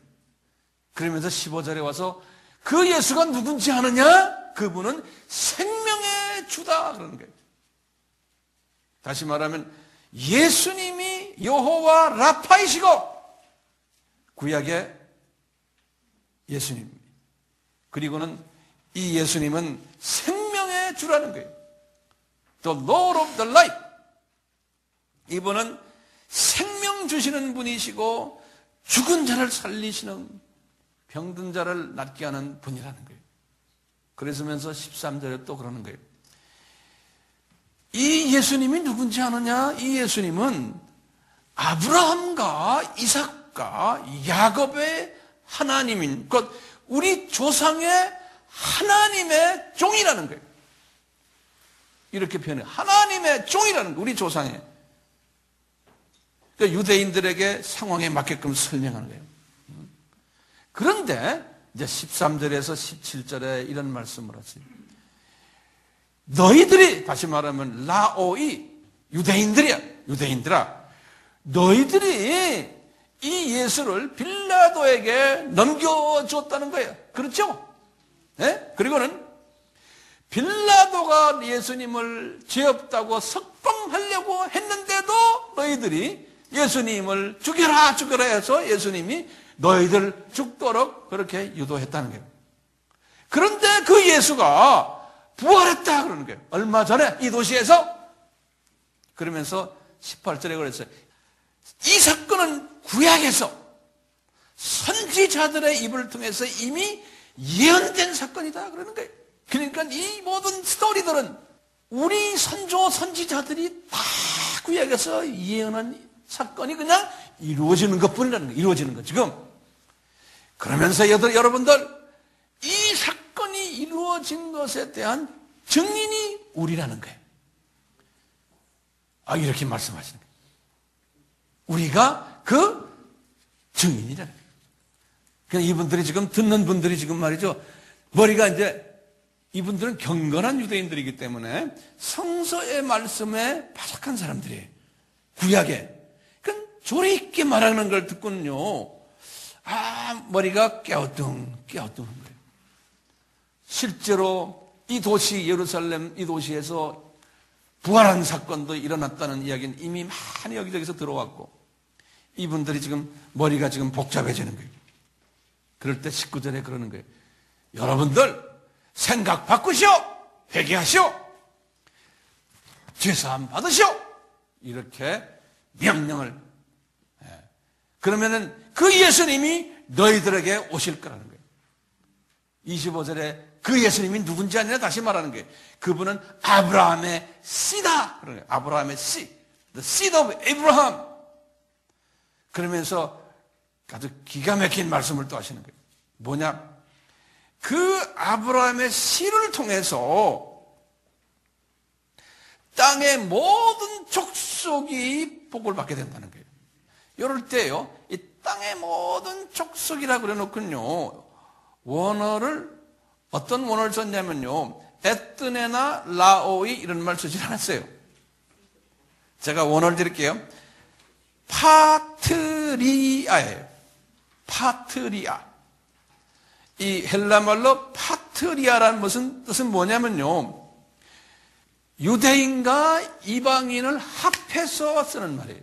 그러면서 15절에 와서 그 예수가 누군지 아느냐? 그분은 생명의 주다 그러는 거예요. 다시 말하면 예수님이 여호와 라파이시고 구약의 예수님, 그리고는 이 예수님은 생명의 주라는 거예요. The Lord of the Life. 이분은 생명 주시는 분이시고 죽은 자를 살리시는, 병든 자를 낫게 하는 분이라는 거예요. 그러면서 13절에 또 그러는 거예요. 이 예수님이 누군지 아느냐? 이 예수님은 아브라함과 이삭과 야곱의 하나님인, 곧 우리 조상의 하나님의 종이라는 거예요. 이렇게 표현해요. 하나님의 종이라는 거예요. 우리 조상의. 그러니까 유대인들에게 상황에 맞게끔 설명하는 거예요. 그런데 이제 13절에서 17절에 이런 말씀을 하세요. 너희들이, 다시 말하면 라오이, 유대인들이야. 유대인들아, 너희들이 이 예수를 빌라도에게 넘겨주었다는 거예요. 그렇죠? 네? 그리고는 빌라도가 예수님을 죄 없다고 석방하려고 했는데도 너희들이 예수님을 죽여라 죽여라 해서 예수님이 너희들 죽도록 그렇게 유도했다는 거예요. 그런데 그 예수가 부활했다 그러는 거예요. 얼마 전에 이 도시에서. 그러면서 18절에 그랬어요. 이 사건은 구약에서 선지자들의 입을 통해서 이미 예언된 사건이다 그러는 거예요. 그러니까 이 모든 스토리들은 우리 선조 선지자들이 다 구약에서 예언한 사건이 그냥 이루어지는 것뿐이라는 거예요. 이루어지는 것 지금. 그러면서 여러분들 이 사건이 이루어진 것에 대한 증인이 우리라는 거예요. 이렇게 말씀하시는 거예요. 우리가 그 증인이라는 거예요. 그러니까 이분들이 지금 듣는 분들이 지금 말이죠. 머리가 이제 이분들은 경건한 유대인들이기 때문에 성서의 말씀에 바삭한 사람들이에요. 구약에. 그러니까 조리 있게 말하는 걸 듣고는요. 머리가 깨어뚱한 거예요. 실제로 이 도시 예루살렘 이 도시에서 부활한 사건도 일어났다는 이야기는 이미 많이 여기저기서 들어왔고 이분들이 지금 머리가 지금 복잡해지는 거예요. 그럴 때 19절에 그러는 거예요. 여러분들 생각 바꾸시오. 회개하시오. 죄사함 받으시오. 이렇게 명령을. 그러면은 그 예수님이 너희들에게 오실 거라는 거예요. 25절에 그 예수님이 누군지 아니라 다시 말하는 거예요. 그분은 아브라함의 씨다. 그런 거예요. 아브라함의 씨. The seed of Abraham. 그러면서 아주 기가 막힌 말씀을 또 하시는 거예요. 뭐냐? 그 아브라함의 씨를 통해서 땅의 모든 족속이 복을 받게 된다는 거예요. 이럴 때요, 이 땅의 모든 족속이라고 그래놓군요. 원어를 어떤 원어를 썼냐면요, 에뜨네나 라오이 이런 말 쓰지 않았어요. 제가 원어를 드릴게요. 파트리아예요. 파트리아. 이 헬라말로 파트리아라는 무슨 뜻은 뭐냐면요, 유대인과 이방인을 합해서 쓰는 말이에요.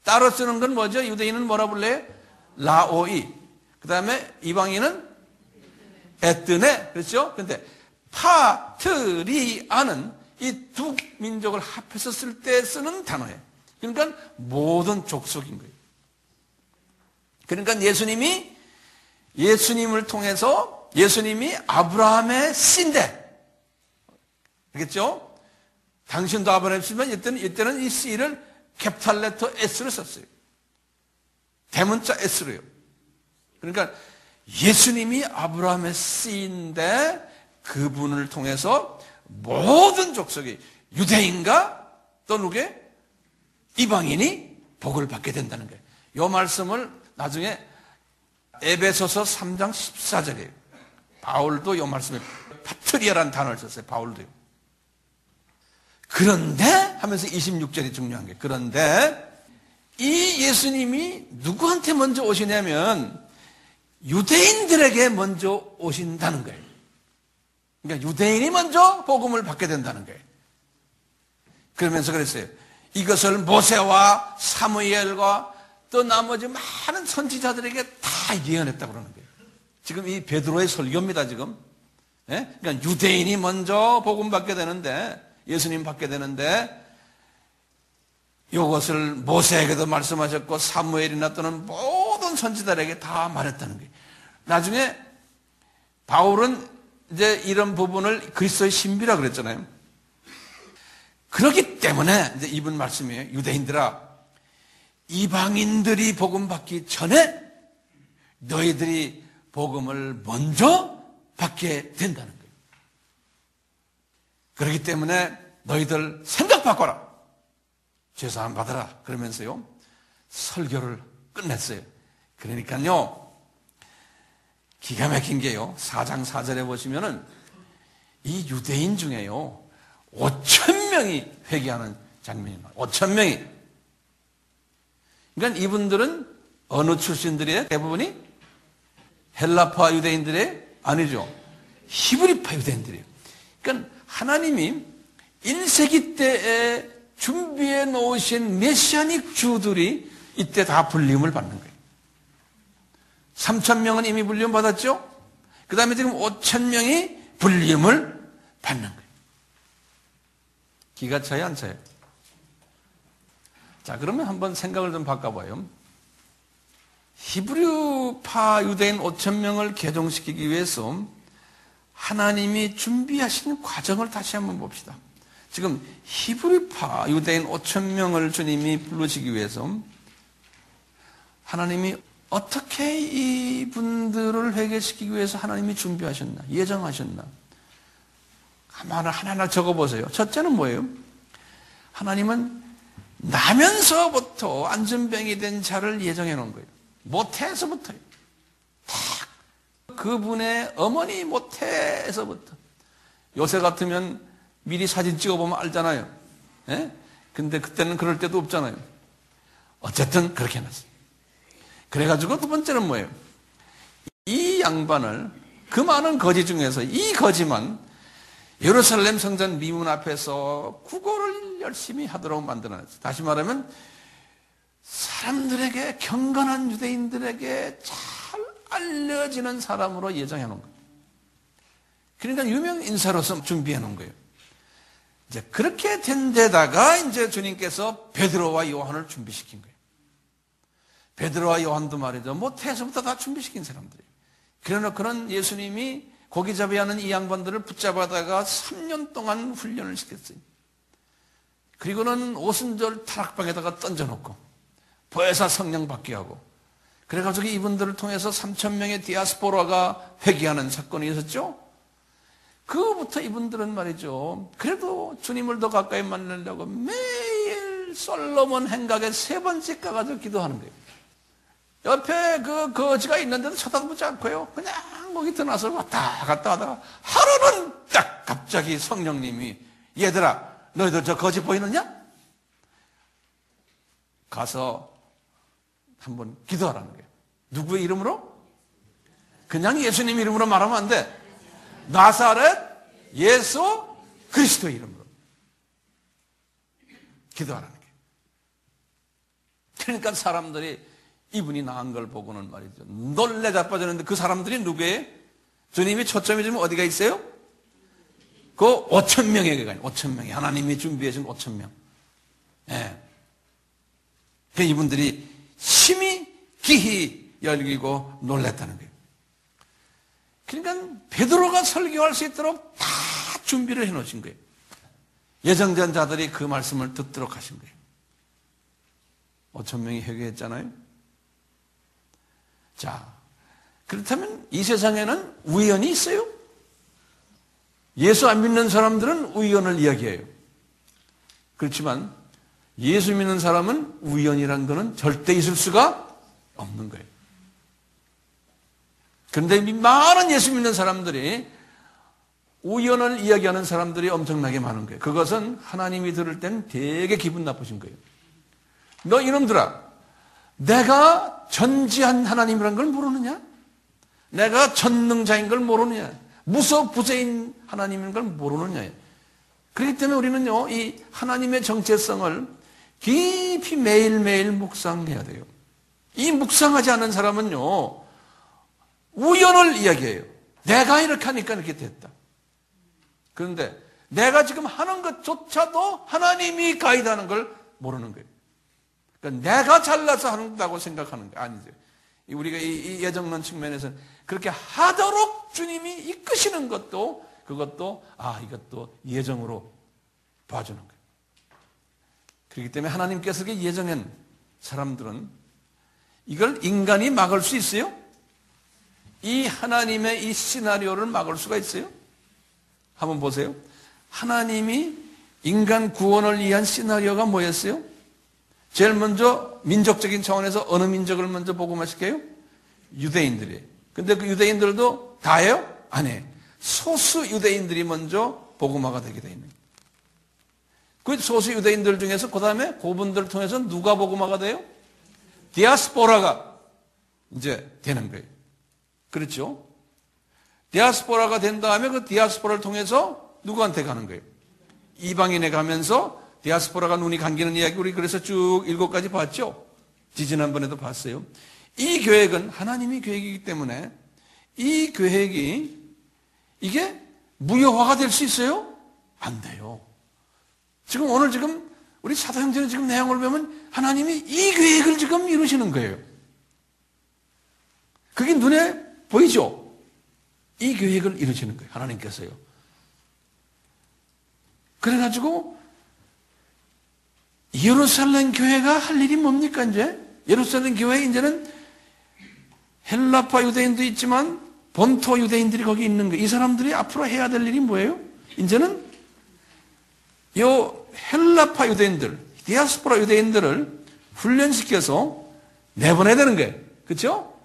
따로 쓰는 건 뭐죠? 유대인은 뭐라 불러요? 라오이. 그 다음에 이방인은 에뜨네. 그렇죠? 근데 파트리아는 이 두 민족을 합해서 쓸 때 쓰는 단어예요. 그러니까 모든 족속인 거예요. 그러니까 예수님을 통해서 예수님이 아브라함의 씨인데, 알겠죠? 당신도 아브라함의 씨지만 이때는 이 씨를 캐피탈 레터 S를 썼어요. 대문자 S로요. 그러니까 예수님이 아브라함의 씨인데 그분을 통해서 모든 족속이 유대인과 또 누구의 이방인이 복을 받게 된다는 거예요. 이 말씀을 나중에 에베소서 3장 14절이에요. 바울도 이 말씀에 파트리아라는 단어를 썼어요. 바울도요. 그런데 하면서 26절이 중요한 거예요. 그런데 이 예수님이 누구한테 먼저 오시냐면 유대인들에게 먼저 오신다는 거예요. 그러니까 유대인이 먼저 복음을 받게 된다는 거예요. 그러면서 그랬어요. 이것을 모세와 사무엘과 또 나머지 많은 선지자들에게 다 예언했다고 그러는 거예요. 지금 이 베드로의 설교입니다, 지금. 예? 그러니까 유대인이 먼저 복음 받게 되는데, 예수님 받게 되는데, 이것을 모세에게도 말씀하셨고, 사무엘이나 또는 모든 선지자들에게 다 말했다는 거예요. 나중에 바울은 이제 이런 부분을 그리스도의 신비라 그랬잖아요. 그렇기 때문에 이제 이분 말씀이에요. 유대인들아, 이방인들이 복음 받기 전에 너희들이 복음을 먼저 받게 된다는 거예요. 그렇기 때문에 너희들 생각 바꿔라. 죄사함 받아라. 그러면서요, 설교를 끝냈어요. 그러니까요, 기가 막힌 게요, 4장 4절에 보시면은 이 유대인 중에요 5,000명이 회개하는 장면이 나와요. 5,000명이. 그러니까 이분들은 어느 출신들이에요? 대부분이 헬라파 유대인들의 아니죠. 히브리파 유대인들이에요. 그러니까 하나님이 1세기 때에 준비해 놓으신 메시아닉 주들이 이때 다 불림을 받는 거예요. 3,000명은 이미 불림 받았죠? 그 다음에 지금 5,000명이 불림을 받는 거예요. 기가 차요, 안 차요? 자, 그러면 한번 생각을 좀 바꿔봐요. 히브리파 유대인 5,000명을 개종시키기 위해서 하나님이 준비하신 과정을 다시 한번 봅시다. 지금 히브리파 유대인 5,000명을 주님이 부르시기 위해서 하나님이 어떻게 이분들을 회개시키기 위해서 하나님이 준비하셨나, 예정하셨나? 하나하나 적어보세요. 첫째는 뭐예요? 하나님은 나면서부터 안전병이 된 자를 예정해 놓은 거예요. 모태에서부터요. 딱 그분의 어머니 모태에서부터. 요새 같으면 미리 사진 찍어보면 알잖아요. 예? 근데 그때는 그럴 때도 없잖아요. 어쨌든 그렇게 해놨어요. 그래가지고 두 번째는 뭐예요? 이 양반을 그 많은 거지 중에서 이 거지만 예루살렘 성전 미문 앞에서 구걸을 열심히 하도록 만들어놨어요. 다시 말하면 사람들에게, 경건한 유대인들에게 잘 알려지는 사람으로 예정해 놓은 거예요. 그러니까 유명 인사로서 준비해 놓은 거예요. 이제 그렇게 된 데다가 이제 주님께서 베드로와 요한을 준비시킨 거예요. 베드로와 요한도 말이죠. 모태에서부터 다 준비시킨 사람들이에요. 그러나 그런 예수님이 고기잡이 하는 이 양반들을 붙잡아다가 3년 동안 훈련을 시켰어요. 그리고는 오순절 타락방에다가 던져놓고 보혜사 성령 받게 하고, 그래가지고 이분들을 통해서 3,000명의 디아스포라가 회개하는 사건이 있었죠. 그부터 이분들은 말이죠, 그래도 주님을 더 가까이 만나려고 매일 솔로몬 행각에 3번씩 가가지고 기도하는 거예요. 옆에 그 거지가 있는데도 쳐다보지 않고요, 그냥 거기 들어나서 왔다 갔다 하다가 하루는 딱 갑자기 성령님이, 얘들아 너희들 저 거지 보이느냐? 가서 한번 기도하라는 거예요. 누구의 이름으로? 그냥 예수님 이름으로 말하면 안 돼. 나사렛 예수 그리스도의 이름으로 기도하라는 거예요. 그러니까 사람들이 이분이 나은 걸 보고는 말이죠, 놀래 자빠졌는데, 그 사람들이 누구예요? 주님이 초점이 지금 어디가 있어요? 그 5,000명에게 가요. 5,000명이 하나님이 준비해 준 5,000명. 예. 그 이분들이 심히 기히 열기고 놀랐다는 거예요. 그러니까 베드로가 설교할 수 있도록 다 준비를 해 놓으신 거예요. 예정된 자들이 그 말씀을 듣도록 하신 거예요. 5,000명이 회개했잖아요. 자, 그렇다면 이 세상에는 우연이 있어요? 예수 안 믿는 사람들은 우연을 이야기해요. 그렇지만 예수 믿는 사람은 우연이란 것은 절대 있을 수가 없는 거예요. 그런데 많은 예수 믿는 사람들이 우연을 이야기하는 사람들이 엄청나게 많은 거예요. 그것은 하나님이 들을 때는 되게 기분 나쁘신 거예요. 너 이놈들아, 내가 전지한 하나님이란 걸 모르느냐? 내가 전능자인 걸 모르느냐? 무소부재인 하나님인 걸 모르느냐? 그렇기 때문에 우리는요, 이 하나님의 정체성을 깊이 매일매일 묵상해야 돼요. 이 묵상하지 않은 사람은요, 우연을 이야기해요. 내가 이렇게 하니까 이렇게 됐다. 그런데 내가 지금 하는 것조차도 하나님이 가이드하는 걸 모르는 거예요. 그러니까 내가 잘나서 한다고 생각하는 게 아니죠. 우리가 이 예정론 측면에서는 그렇게 하도록 주님이 이끄시는 것도, 그것도 이것도 예정으로 봐주는 거예요. 그렇기 때문에 하나님께서 그렇게 예정한 사람들은 이걸 인간이 막을 수 있어요? 이 하나님의 이 시나리오를 막을 수가 있어요? 한번 보세요. 하나님이 인간 구원을 위한 시나리오가 뭐였어요? 제일 먼저 민족적인 차원에서 어느 민족을 먼저 복음화시켜요? 유대인들이에요. 근데 그 유대인들도 다예요? 아니에요. 소수 유대인들이 먼저 복음화가 되게 되어 있는 거예요. 그 소수 유대인들 중에서 그 다음에 그분들을 통해서 누가 복음화가 돼요? 디아스포라가 이제 되는 거예요. 그렇죠? 디아스포라가 된 다음에 그 디아스포라를 통해서 누구한테 가는 거예요? 이방인에 가면서 디아스포라가 눈이 감기는 이야기 우리 그래서 쭉 7가지 봤죠? 지지난번에도 봤어요. 이 계획은 하나님의 계획이기 때문에 이 계획이 이게 무효화가 될 수 있어요? 안 돼요. 지금 오늘 우리 사도행전의 지금 내용을 보면 하나님이 이 계획을 지금 이루시는 거예요. 그게 눈에 보이죠? 이 계획을 이루시는 거예요. 하나님께서요. 그래가지고 예루살렘 교회가 할 일이 뭡니까 이제? 예루살렘 교회 이제는 헬라파 유대인도 있지만 본토 유대인들이 거기 있는 거예요. 이 사람들이 앞으로 해야 될 일이 뭐예요? 이제는 요 헬라파 유대인들, 디아스포라 유대인들을 훈련시켜서 내보내야 되는 거예요. 그렇죠?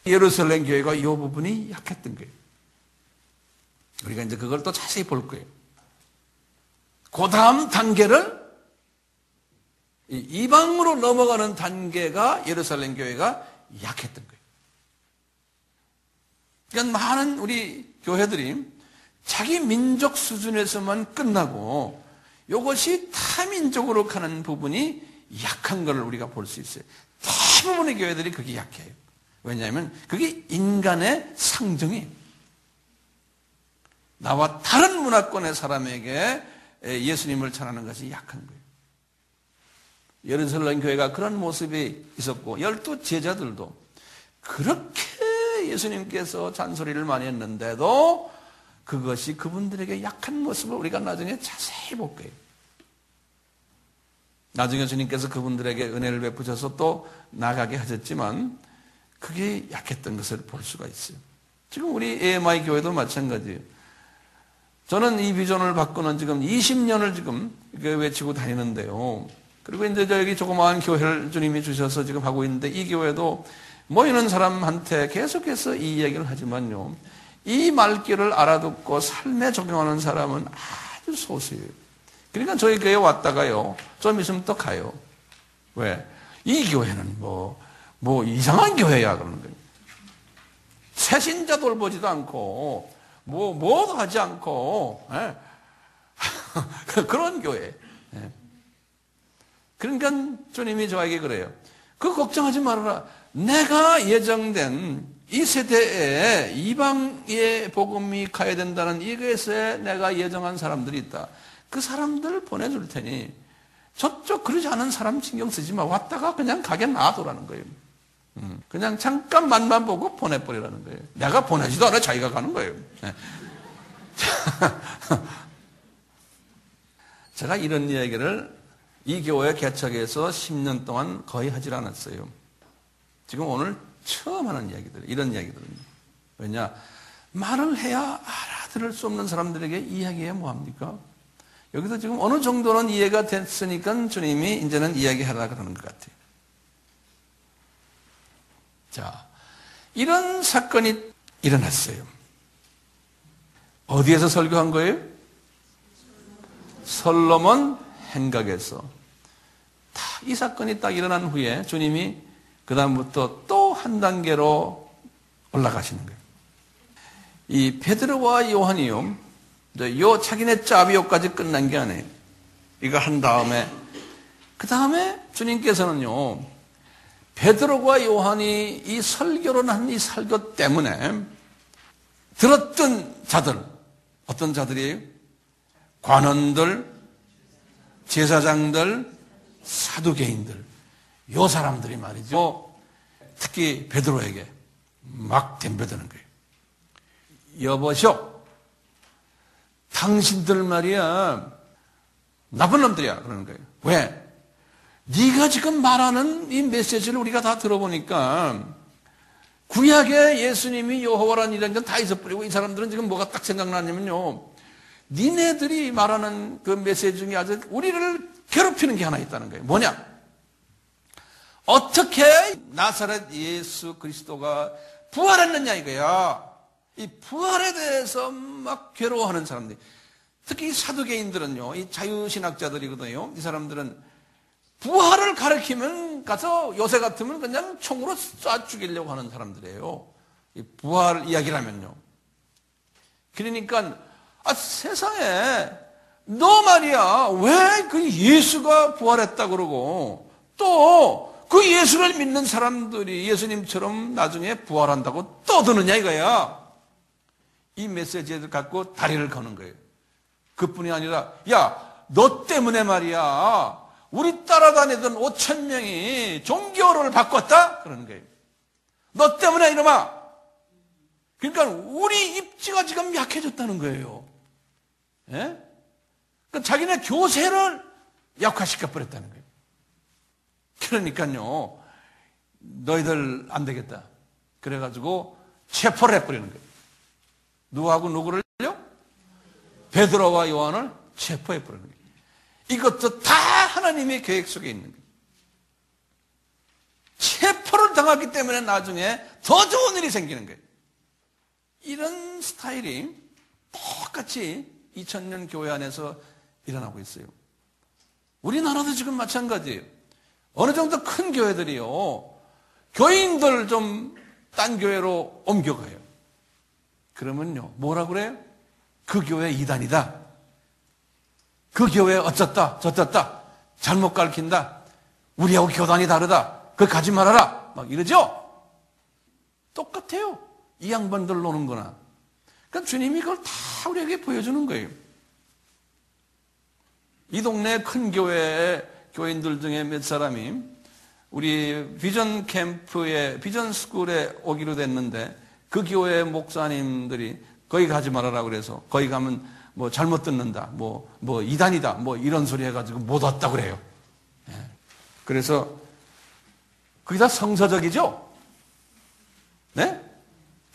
예루살렘 교회가 이 부분이 약했던 거예요. 우리가 이제 그걸 또 자세히 볼 거예요. 그 다음 단계를 이방으로 넘어가는 단계가 예루살렘 교회가 약했던 거예요. 그러니까 많은 우리 교회들이 자기 민족 수준에서만 끝나고 이것이 타민족으로 가는 부분이 약한 걸 우리가 볼 수 있어요. 대부분의 교회들이 그게 약해요. 왜냐하면 그게 인간의 상정이에요. 나와 다른 문화권의 사람에게 예수님을 전하는 것이 약한 거예요. 예루살렘 교회가 그런 모습이 있었고 12 제자들도 그렇게 예수님께서 잔소리를 많이 했는데도 그것이 그분들에게 약한 모습을 우리가 나중에 자세히 볼 거예요. 나중에 주님께서 그분들에게 은혜를 베푸셔서 또 나가게 하셨지만 그게 약했던 것을 볼 수가 있어요. 지금 우리 AMI 교회도 마찬가지예요. 저는 이 비전을 바꾸는 지금 20년을 지금 외치고 다니는데요. 그리고 이제 저기 조그마한 교회를 주님이 주셔서 지금 하고 있는데 이 교회도 모이는 사람한테 계속해서 이 이야기를 하지만요. 이 말귀를 알아듣고 삶에 적용하는 사람은 아주 소수예요. 그러니까 저희 교회에 왔다가요. 좀 있으면 또 가요. 왜? 이 교회는 뭐 이상한 교회야 그러는 거예요. 새신자 돌보지도 않고 뭐도 하지 않고 그런 교회. 그러니까 주님이 저에게 그래요. 그거 걱정하지 말아라. 내가 예정된 이 세대에 이방의 복음이 가야 된다는 이것에 내가 예정한 사람들이 있다. 그 사람들을 보내줄 테니 저쪽 그러지 않은 사람 신경 쓰지 마. 왔다가 그냥 가게 놔두라는 거예요. 그냥 잠깐 맛만 보고 보내버리라는 거예요. 내가 보내지도 않아 자기가 가는 거예요. 제가 이런 이야기를 이 교회 개척에서 10년 동안 거의 하질 않았어요. 지금 오늘 처음 하는 이야기들, 이런 이야기들입니다. 왜냐? 말을 해야 알아들을 수 없는 사람들에게 이야기해야 뭐합니까? 여기서 지금 어느 정도는 이해가 됐으니까 주님이 이제는 이야기하라 그러는 것 같아요. 자, 이런 사건이 일어났어요. 어디에서 설교한 거예요? 솔로몬 행각에서. 이 사건이 딱 일어난 후에 주님이 그 다음부터 또 한 단계로 올라가시는 거예요. 이 베드로와 요한이요, 요 자기네 짜비요까지 끝난 게 아니에요. 이거 한 다음에 그 다음에 주님께서는요, 베드로와 요한이 이 설교를 한 이 설교 때문에 들었던 자들, 어떤 자들이에요? 관원들, 제사장들, 사두개인들, 요 사람들이 말이죠. 특히 베드로에게 막 덤벼드는 거예요. 여보시오, 당신들 말이야 나쁜 놈들이야 그러는 거예요. 왜? 네가 지금 말하는 이 메시지를 우리가 다 들어보니까 구약에 예수님이 여호와라는 이런 건 다 잊어버리고 이 사람들은 지금 뭐가 딱 생각나냐면요, 니네들이 말하는 그 메시지 중에 아주 우리를 괴롭히는 게 하나 있다는 거예요. 뭐냐? 어떻게 나사렛 예수 그리스도가 부활했느냐 이거야. 이 부활에 대해서 막 괴로워하는 사람들, 특히 이 사두개인들은요, 이 자유신학자들이거든요. 이 사람들은 부활을 이걸 가르치면 가서 요새 같으면 그냥 총으로 쏴 죽이려고 하는 사람들이에요. 이 부활 이야기라면요. 그러니까 세상에 너 말이야 왜 그 예수가 부활했다 그러고 또 그 예수를 믿는 사람들이 예수님처럼 나중에 부활한다고 떠드느냐 이거야. 이 메시지를 갖고 다리를 거는 거예요. 그뿐이 아니라 야 너 때문에 말이야 우리 따라다니던 5,000명이 종교를 바꿨다 그러는 거예요. 너 때문에 이놈아. 그러니까 우리 입지가 지금 약해졌다는 거예요. 예? 그러니까 자기네 교세를 약화시켜 버렸다는 거예요. 그러니까요 너희들 안 되겠다 그래가지고 체포를 해버리는 거예요. 누구하고 누구를요? 베드로와 요한을 체포해버리는 거예요. 이것도 다 하나님의 계획 속에 있는 거예요. 체포를 당하기 때문에 나중에 더 좋은 일이 생기는 거예요. 이런 스타일이 똑같이 2000년 교회 안에서 일어나고 있어요. 우리나라도 지금 마찬가지예요. 어느 정도 큰 교회들이요 교인들 좀 딴 교회로 옮겨가요. 그러면요 뭐라 그래요? 그 교회 이단이다. 그 교회 어쩌다 저쩌다 잘못 가르친다. 우리하고 교단이 다르다. 그거 가지 말아라. 막 이러죠? 똑같아요. 이 양반들 노는 거나. 그러니까 주님이 그걸 다 우리에게 보여주는 거예요. 이 동네 큰 교회의 교인들 중에 몇 사람이 우리 비전 캠프에, 비전 스쿨에 오기로 됐는데 그 교회 목사님들이 거기 가지 말아라 그래서 거기 가면 뭐 잘못 듣는다, 뭐 이단이다, 뭐 이런 소리 해가지고 못 왔다 그래요. 그래서 그게 다 성서적이죠? 네?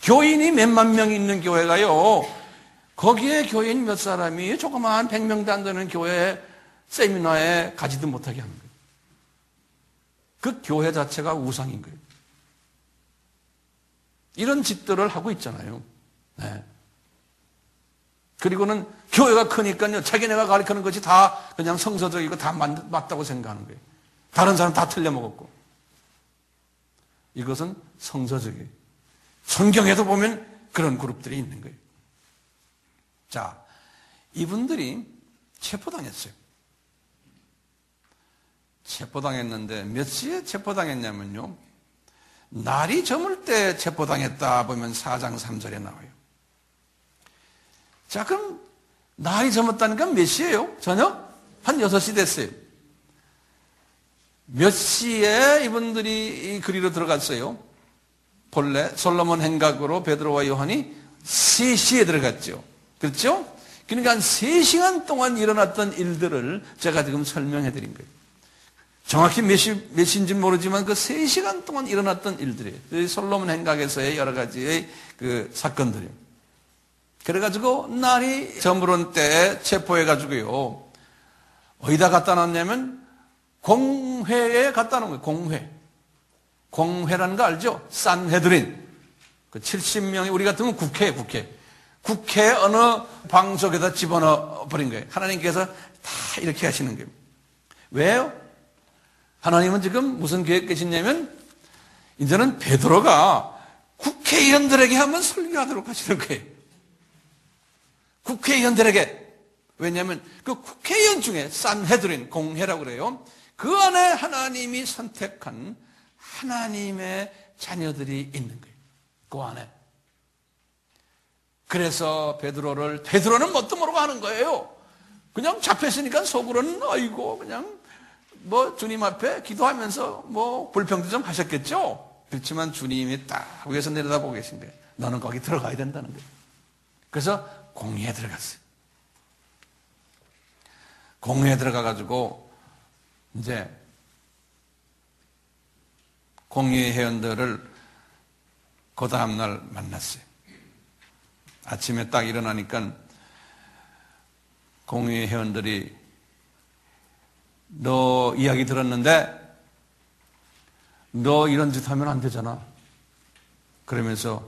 교인이 몇만 명 있는 교회가요, 거기에 교인 몇 사람이 조그마한 100명도 안 되는 교회 세미나에 가지도 못하게 하는 거예요. 그 교회 자체가 우상인 거예요. 이런 짓들을 하고 있잖아요. 네. 그리고는 교회가 크니까요, 자기네가 가르치는 것이 다 그냥 성서적이고 다 맞다고 생각하는 거예요. 다른 사람 다 틀려먹었고. 이것은 성서적이에요. 성경에도 보면 그런 그룹들이 있는 거예요. 자, 이분들이 체포당했어요. 체포당했는데 몇 시에 체포당했냐면요, 날이 저물 때 체포당했다 보면 4장 3절에 나와요. 자, 그럼 날이 저물다니까 몇 시예요? 저녁? 한 6시 됐어요. 몇 시에 이분들이 이 그리로 들어갔어요? 본래 솔로몬 행각으로 베드로와 요한이 3시에 들어갔죠. 그렇죠? 그러니까 한 3시간 동안 일어났던 일들을 제가 지금 설명해 드린 거예요. 정확히 몇 시인지 모르지만 그 3시간 동안 일어났던 일들이에요. 솔로몬 행각에서의 여러 가지의 그 사건들이에요. 그래가지고 날이 저물은 때 체포해가지고요, 어디다 갖다 놨냐면 공회에 갖다 놓은 거예요. 공회. 공회라는 거 알죠? 산헤드린. 그 70명이 우리 같으면 국회. 국회 어느 방 속에다 집어넣어 버린 거예요. 하나님께서 다 이렇게 하시는 거예요. 왜요? 하나님은 지금 무슨 계획 계시냐면 이제는 베드로가 국회의원들에게 한번 설교하도록 하시는 거예요. 국회의원들에게. 왜냐하면 그 국회의원 중에 산헤드린, 공회라고 그래요. 그 안에 하나님이 선택한 하나님의 자녀들이 있는 거예요. 그 안에. 그래서 베드로는 뭣도 모르고 하는 거예요. 그냥 잡혔으니까 속으로는 아이고 그냥 뭐 주님 앞에 기도하면서 뭐 불평도 좀 하셨겠죠. 그렇지만 주님이 딱 위에서 내려다보고 계신 거예요. 너는 거기 들어가야 된다는 거예요. 그래서 공회에 들어갔어요. 공회에 들어가가지고 이제 공회 회원들을 그 다음날 만났어요. 아침에 딱 일어나니까 공회 회원들이 너 이야기 들었는데 너 이런 짓 하면 안 되잖아. 그러면서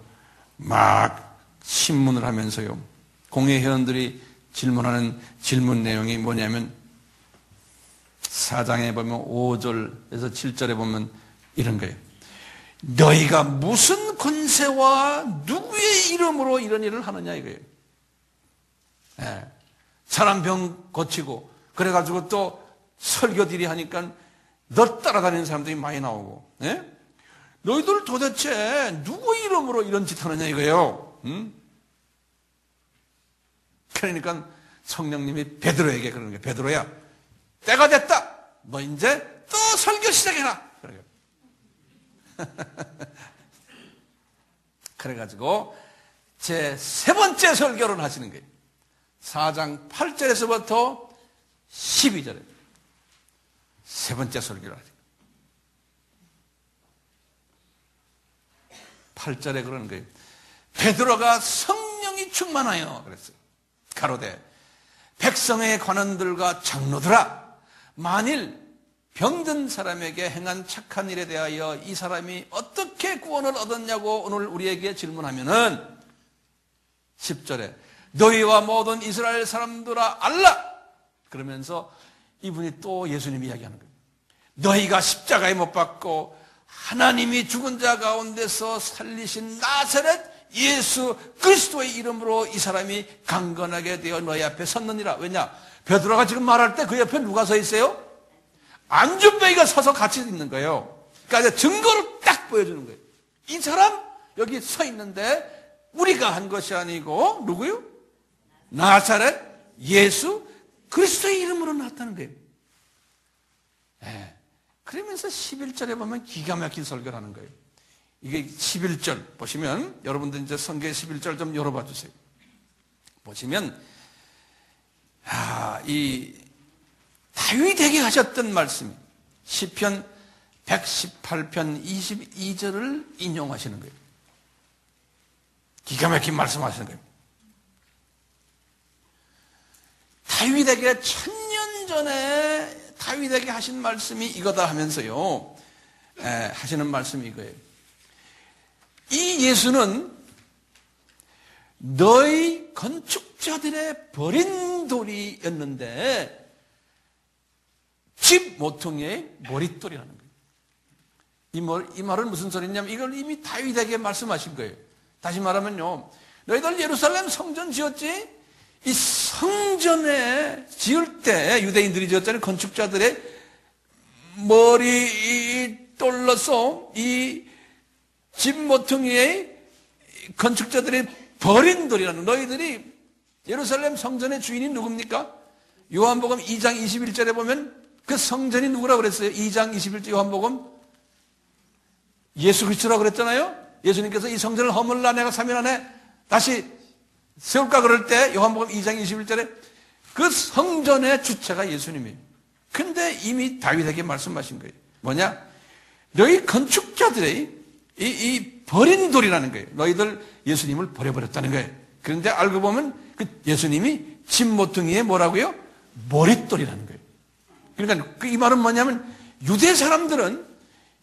막 신문을 하면서요, 공회 회원들이 질문하는 질문 내용이 뭐냐면 4장에 보면 5절에서 7절에 보면 이런 거예요. 너희가 무슨 권세와 누구의 이름으로 이런 일을 하느냐 이거예요. 예. 사람 병 고치고 그래가지고 또 설교들이 하니까 너 따라다니는 사람들이 많이 나오고. 예? 너희들 도대체 누구 이름으로 이런 짓 하느냐 이거예요. 그러니까 성령님이 베드로에게 그러는 거예요. 베드로야, 때가 됐다. 너 이제 또 설교 시작해라. 그래가지고 제 세 번째 설교를 하시는 거예요. 4장 8절에서부터 12절에 세 번째 설교를 하죠. 8절에 그러는 거예요. 베드로가 성령이 충만하여 그랬어요. 가로되 백성의 관원들과 장로들아, 만일 병든 사람에게 행한 착한 일에 대하여 이 사람이 어떻게 구원을 얻었냐고 오늘 우리에게 질문하면은 10절에 너희와 모든 이스라엘 사람들아 알라! 그러면서 이분이 또 예수님 이야기하는 거예요. 너희가 십자가에 못 박고 하나님이 죽은 자 가운데서 살리신 나사렛 예수 그리스도의 이름으로 이 사람이 강건하게 되어 너희 앞에 섰느니라. 왜냐? 베드로가 지금 말할 때 그 옆에 누가 서 있어요? 안준뱅이가 서서 같이 있는 거예요. 그러니까 증거를 딱 보여주는 거예요. 이 사람 여기 서 있는데 우리가 한 것이 아니고 누구요? 나사렛 예수 그리스도의 이름으로 나왔다는 거예요. 네. 그러면서 11절에 보면 기가 막힌 설교를 하는 거예요. 이게 11절 보시면 여러분들 이제 성경의 11절 좀 열어봐 주세요. 보시면 이 다윗에게 하셨던 말씀이 시편 118편 22절을 인용하시는 거예요. 기가 막힌 말씀하시는 거예요. 다윗에게 1000년 전에 다윗에게 하신 말씀이 이거다 하면서요, 하시는 말씀이 이거예요. 이 예수는 너희 건축자들의 버린 돌이었는데 집 모퉁이의 머릿돌이라는 거예요. 이 말은 무슨 소리냐면 이걸 이미 다윗에게 말씀하신 거예요. 다시 말하면요, 너희들 예루살렘 성전 지었지? 이 성전에 지을 때 유대인들이 지었잖아요. 건축자들의 머릿돌로서 이 집 모퉁이의 건축자들이 버린 돌이라는, 너희들이 예루살렘 성전의 주인이 누굽니까? 요한복음 2장 21절에 보면 그 성전이 누구라고 그랬어요? 2장 21절 요한복음 예수 그리스도라고 그랬잖아요. 예수님께서 이 성전을 허물라 내가 3일 안에 다시 세울까 그럴 때 요한복음 2장 21절에 그 성전의 주체가 예수님이에요. 근데 이미 다윗에게 말씀하신 거예요. 뭐냐? 너희 건축자들의 이 버린 돌이라는 거예요. 너희들 예수님을 버려버렸다는 거예요. 그런데 알고 보면 그 예수님이 집 모퉁이에 뭐라고요? 머릿돌이라는 거예요. 그러니까 이 말은 뭐냐면 유대 사람들은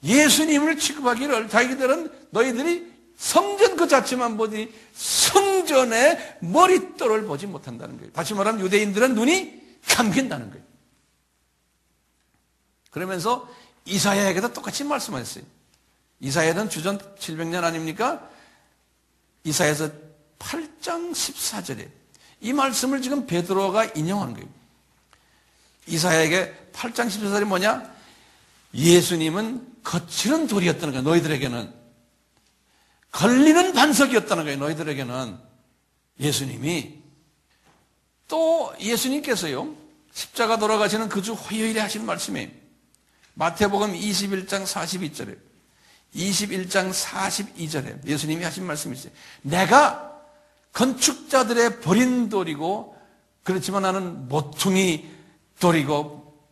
예수님을 취급하기를 자기들은 너희들이 성전 그 자체만 보지 성전의 머릿돌을 보지 못한다는 거예요. 다시 말하면 유대인들은 눈이 감긴다는 거예요. 그러면서 이사야에게도 똑같이 말씀하셨어요. 이사야는 주전 700년 아닙니까? 이사야에서 8장 14절에 이 말씀을 지금 베드로가 인용한 거예요. 이사야에게 8장 14절이 뭐냐? 예수님은 거칠은 돌이었다는 거예요. 너희들에게는 걸리는 반석이었다는 거예요. 너희들에게는. 예수님이 또 예수님께서요 십자가 돌아가시는 그 주 화요일에 하신 말씀이에요. 마태복음 21장 42절에 21장 42절에 예수님이 하신 말씀이 있어요. 내가 건축자들의 버린 돌이고 그렇지만 나는 모퉁이 돌이고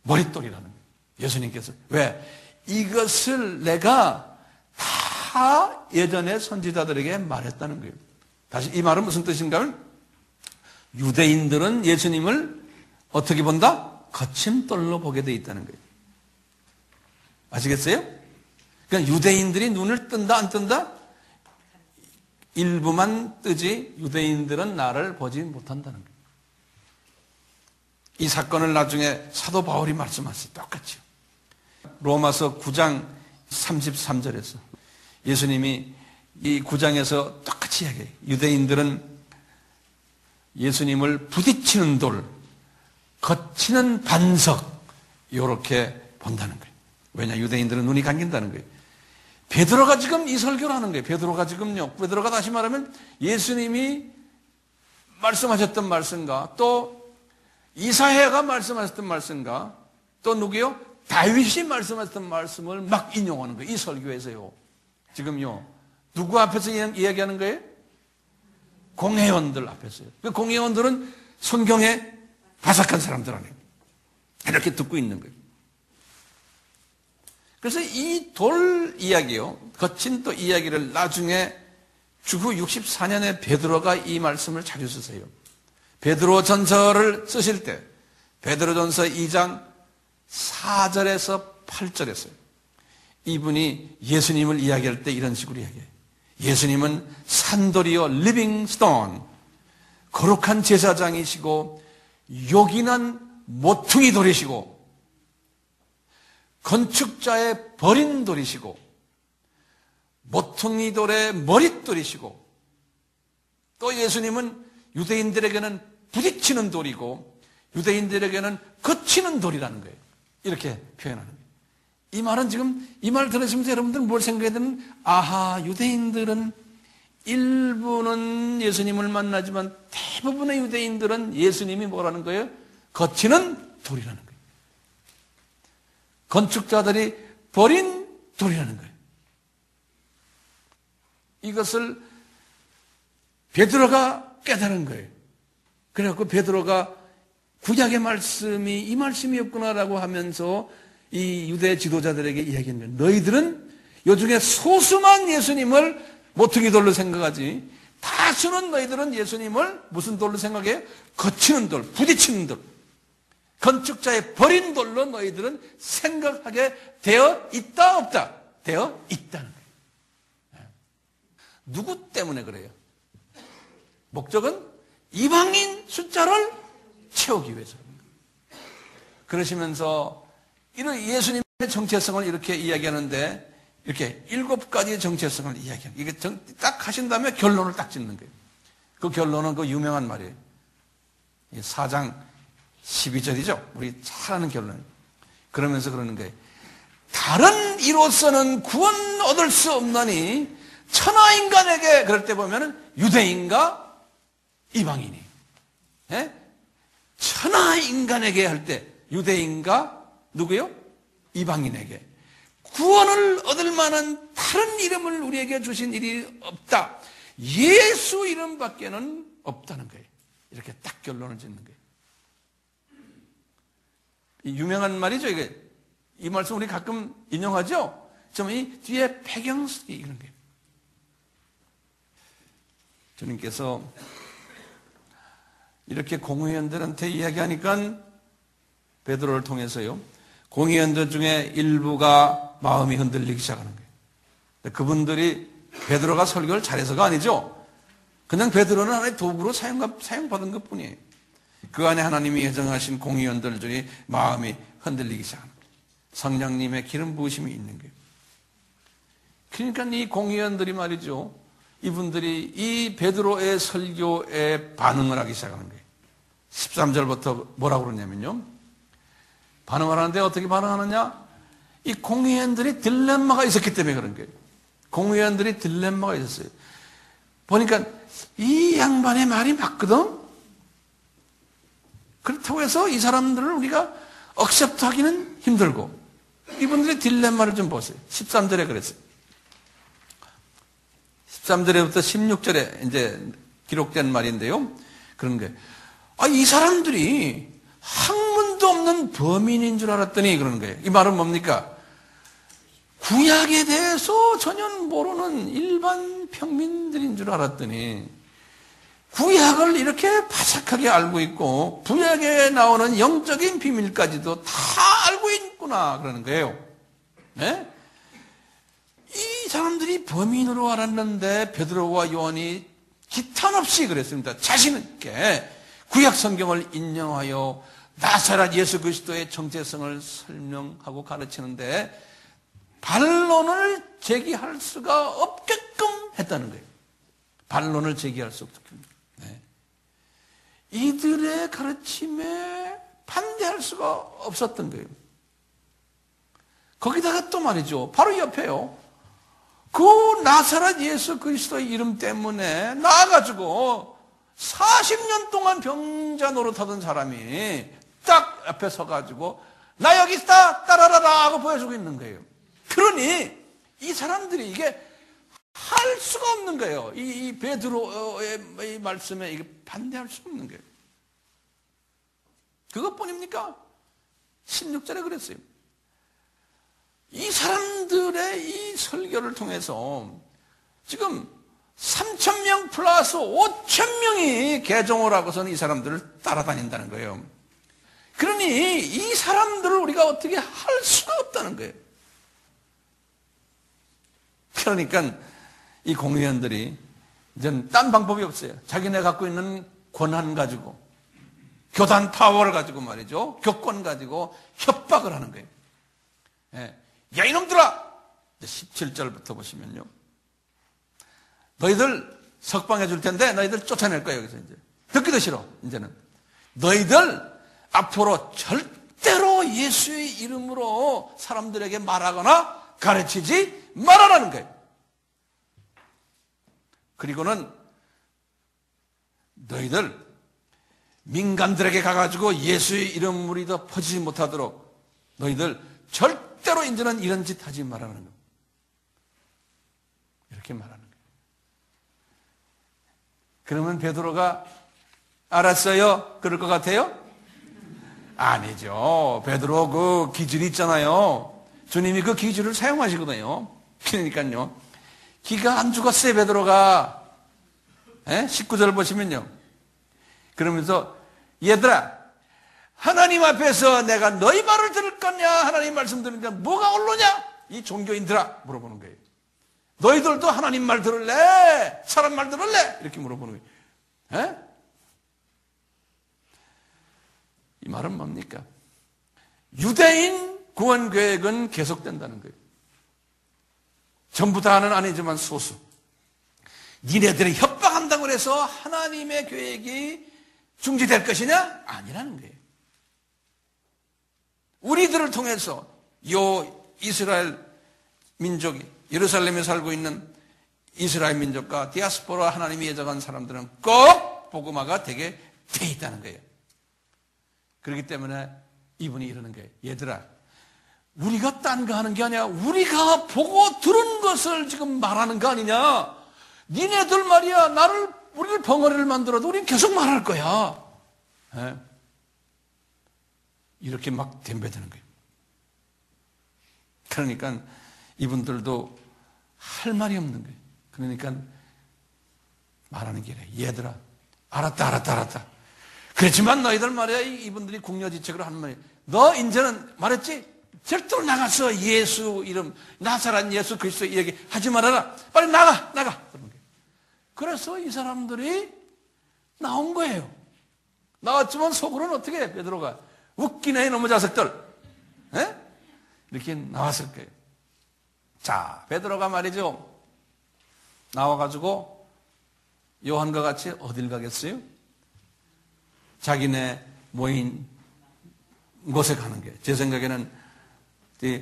머릿돌이라는 거예요. 예수님께서. 왜? 이것을 내가 다 예전에 선지자들에게 말했다는 거예요. 다시 이 말은 무슨 뜻인가 하면 유대인들은 예수님을 어떻게 본다? 거친 돌로 보게 돼 있다는 거예요. 아시겠어요? 그러니까 유대인들이 눈을 뜬다 안 뜬다? 일부만 뜨지 유대인들은 나를 보지 못한다는 거예요. 이 사건을 나중에 사도 바울이 말씀하셨어요. 똑같이요. 로마서 9장 33절에서 예수님이 이 9장에서 똑같이 이야기해요. 유대인들은 예수님을 부딪히는 돌, 거치는 반석, 이렇게 본다는 거예요. 왜냐? 유대인들은 눈이 감긴다는 거예요. 베드로가 지금 이 설교를 하는 거예요. 베드로가 다시 말하면 예수님이 말씀하셨던 말씀과 또 이사야가 말씀하셨던 말씀과 또 누구요? 다윗이 말씀하셨던 말씀을 막 인용하는 거예요. 이 설교에서요. 지금요. 누구 앞에서 이야기하는 거예요? 공회원들 앞에서요. 그 공회원들은 성경에 바삭한 사람들 아니에요. 이렇게 듣고 있는 거예요. 그래서 이 돌 이야기요. 거친 또 이야기를 나중에 주후 64년에 베드로가 이 말씀을 자주 쓰세요. 베드로 전서를 쓰실 때 베드로 전서 2장 4절에서 8절에서요. 이분이 예수님을 이야기할 때 이런 식으로 이야기해요. 예수님은 산돌이요 리빙 스톤, 거룩한 제사장이시고 요긴한 모퉁이 돌이시고 건축자의 버린 돌이시고 모퉁이 돌의 머릿돌이시고 또 예수님은 유대인들에게는 부딪히는 돌이고 유대인들에게는 거치는 돌이라는 거예요. 이렇게 표현하는 거예요. 이 말은 지금 이 말 들으시면서 여러분들은 뭘 생각해야 되는? 아하, 유대인들은 일부는 예수님을 만나지만 대부분의 유대인들은 예수님이 뭐라는 거예요? 거치는 돌이라는 거예요. 건축자들이 버린 돌이라는 거예요. 이것을 베드로가 깨달은 거예요. 그래갖고 베드로가 구약의 말씀이 이 말씀이었구나라고 하면서 이 유대 지도자들에게 이야기하는 거예요. 너희들은 요중에 소수만 예수님을 모퉁이 돌로 생각하지 다수는 너희들은 예수님을 무슨 돌로 생각해요? 거치는 돌, 부딪히는 돌, 건축자의 버린 돌로 너희들은 생각하게 되어 있다 없다? 되어 있다는 거예요. 누구 때문에 그래요? 목적은 이방인 숫자를 채우기 위해서입니다. 그러시면서 이런 예수님의 정체성을 이렇게 이야기하는데 이렇게 7가지의 정체성을 이야기합니다. 이게 딱 하신 다음에 결론을 딱 짓는 거예요. 그 결론은 그 유명한 말이에요. 4장 12절이죠. 우리 잘 아는 결론. 그러면서 그러는 거예요. 다른 이로서는 구원 얻을 수 없나니 천하인간에게 그럴 때 보면은 유대인과 이방인이. 예? 천하인간에게 할 때 유대인과 누구요? 이방인에게 구원을 얻을 만한 다른 이름을 우리에게 주신 일이 없다. 예수 이름밖에는 없다는 거예요. 이렇게 딱 결론을 짓는 거예요. 유명한 말이죠. 이게 이 말씀 우리 가끔 인용하죠. 좀 이 뒤에 배경이 이런 거예요. 주님께서 이렇게 공회원들한테 이야기하니까 베드로를 통해서요. 공회원들 중에 일부가 마음이 흔들리기 시작하는 거예요. 그분들이 베드로가 설교를 잘해서가 아니죠. 그냥 베드로는 하나의 도구로 사용받은 것 뿐이에요. 그 안에 하나님이 예정하신 공회원들 중에 마음이 흔들리기 시작하는 거예요. 성령님의 기름 부으심이 있는 거예요. 그러니까 이 공회원들이 말이죠. 이분들이 이 베드로의 설교에 반응을 하기 시작하는 거예요. 13절부터 뭐라고 그러냐면요. 반응을 하는데 어떻게 반응하느냐? 이 공회원들이 딜레마가 있었기 때문에 그런 거예요. 공회원들이 딜레마가 있었어요. 보니까 이 양반의 말이 맞거든? 그렇다고 해서 이 사람들을 우리가 억셉트 하기는 힘들고 이분들의 딜레마를 좀 보세요. 13절에 그랬어요. 13절에부터 16절에 이제 기록된 말인데요. 그런 거예요. 이 사람들이 학문도 없는 범인인 줄 알았더니 그러는 거예요. 이 말은 뭡니까? 구약에 대해서 전혀 모르는 일반 평민들인 줄 알았더니 구약을 이렇게 바삭하게 알고 있고 구약에 나오는 영적인 비밀까지도 다 알고 있구나 그러는 거예요. 네? 이 사람들이 범인으로 알았는데 베드로와 요한이 기탄 없이 그랬습니다. 자신 있게 구약 성경을 인용하여 나사렛 예수 그리스도의 정체성을 설명하고 가르치는데 반론을 제기할 수가 없게끔 했다는 거예요. 반론을 제기할 수 없게끔. 네. 이들의 가르침에 반대할 수가 없었던 거예요. 거기다가 또 말이죠. 바로 옆에요. 그 나사렛 예수 그리스도의 이름 때문에 나와가지고 40년 동안 병자 노릇하던 사람이 딱 옆에 서가지고 나 여기 있다 따라라라 하고 보여주고 있는 거예요. 그러니 이 사람들이 이게 할 수가 없는 거예요. 이 베드로의 이 말씀에 이게 반대할 수 없는 거예요. 그것뿐입니까? 16절에 그랬어요. 이 사람들의 이 설교를 통해서 지금 3,000명 플러스 5,000명이 개종을 하고서는 이 사람들을 따라다닌다는 거예요. 그러니 이 사람들을 우리가 어떻게 할 수가 없다는 거예요. 그러니까 이 공회원들이 이제는 딴 방법이 없어요. 자기네 갖고 있는 권한 가지고, 교단 파워를 가지고 말이죠. 교권 가지고 협박을 하는 거예요. 야, 이놈들아! 17절부터 보시면요. 너희들 석방해 줄 텐데 너희들 쫓아낼 거야, 여기서 이제. 듣기도 싫어, 이제는. 너희들 앞으로 절대로 예수의 이름으로 사람들에게 말하거나 가르치지 말아라는 거예요. 그리고는 너희들 민간들에게 가가지고 예수의 이름 우리 더 퍼지지 못하도록 너희들 절대로 이제는 이런 짓 하지 말라는 거예요. 이렇게 말하는 거예요. 그러면 베드로가 알았어요? 그럴 것 같아요? 아니죠. 베드로 그 기준이 있잖아요. 주님이 그 기준을 사용하시거든요. 그러니까요. 기가 안 죽었어요, 베드로가. 19절 보시면요. 그러면서 얘들아, 하나님 앞에서 내가 너희 말을 들을 거냐, 하나님 말씀 들으니까 뭐가 옳으냐? 이 종교인들아 물어보는 거예요. 너희들도 하나님 말 들을래? 사람 말 들을래? 이렇게 물어보는 거예요. 이 말은 뭡니까? 유대인 구원 계획은 계속된다는 거예요. 전부 다는 아니지만 소수. 니네들이 협박한다고 해서 하나님의 계획이 중지될 것이냐? 아니라는 거예요. 우리들을 통해서 요 이스라엘 민족이 예루살렘에 살고 있는 이스라엘 민족과 디아스포라 하나님이 예정한 사람들은 꼭 복음화가 되게 돼 있다는 거예요. 그렇기 때문에 이분이 이러는 거예요. 얘들아, 우리가 딴 거 하는 게 아니야. 우리가 보고 들은 것을 지금 말하는 거 아니냐. 니네들 말이야, 우리를 벙어리를 만들어도 우리는 계속 말할 거야. 이렇게 막 덤벼드는 거예요. 그러니까 이분들도 할 말이 없는 거예요. 그러니까 말하는 게 이래. 얘들아, 알았다. 그렇지만 너희들 말이야, 이분들이 궁여지책으로 하는 말이야. 너 이제는 말했지? 절대로 나가서 예수 이름, 나사렛 예수 그리스도 얘기 하지 말아라. 빨리 나가. 그래서 이 사람들이 나온 거예요. 나왔지만 속으로는 어떻게 해, 베드로가? 웃기네, 이놈의 자식들. 이렇게 나왔을 거예요. 자, 베드로가 말이죠. 나와가지고 요한과 같이 어딜 가겠어요? 자기네 모인 곳에 가는 거예요. 제 생각에는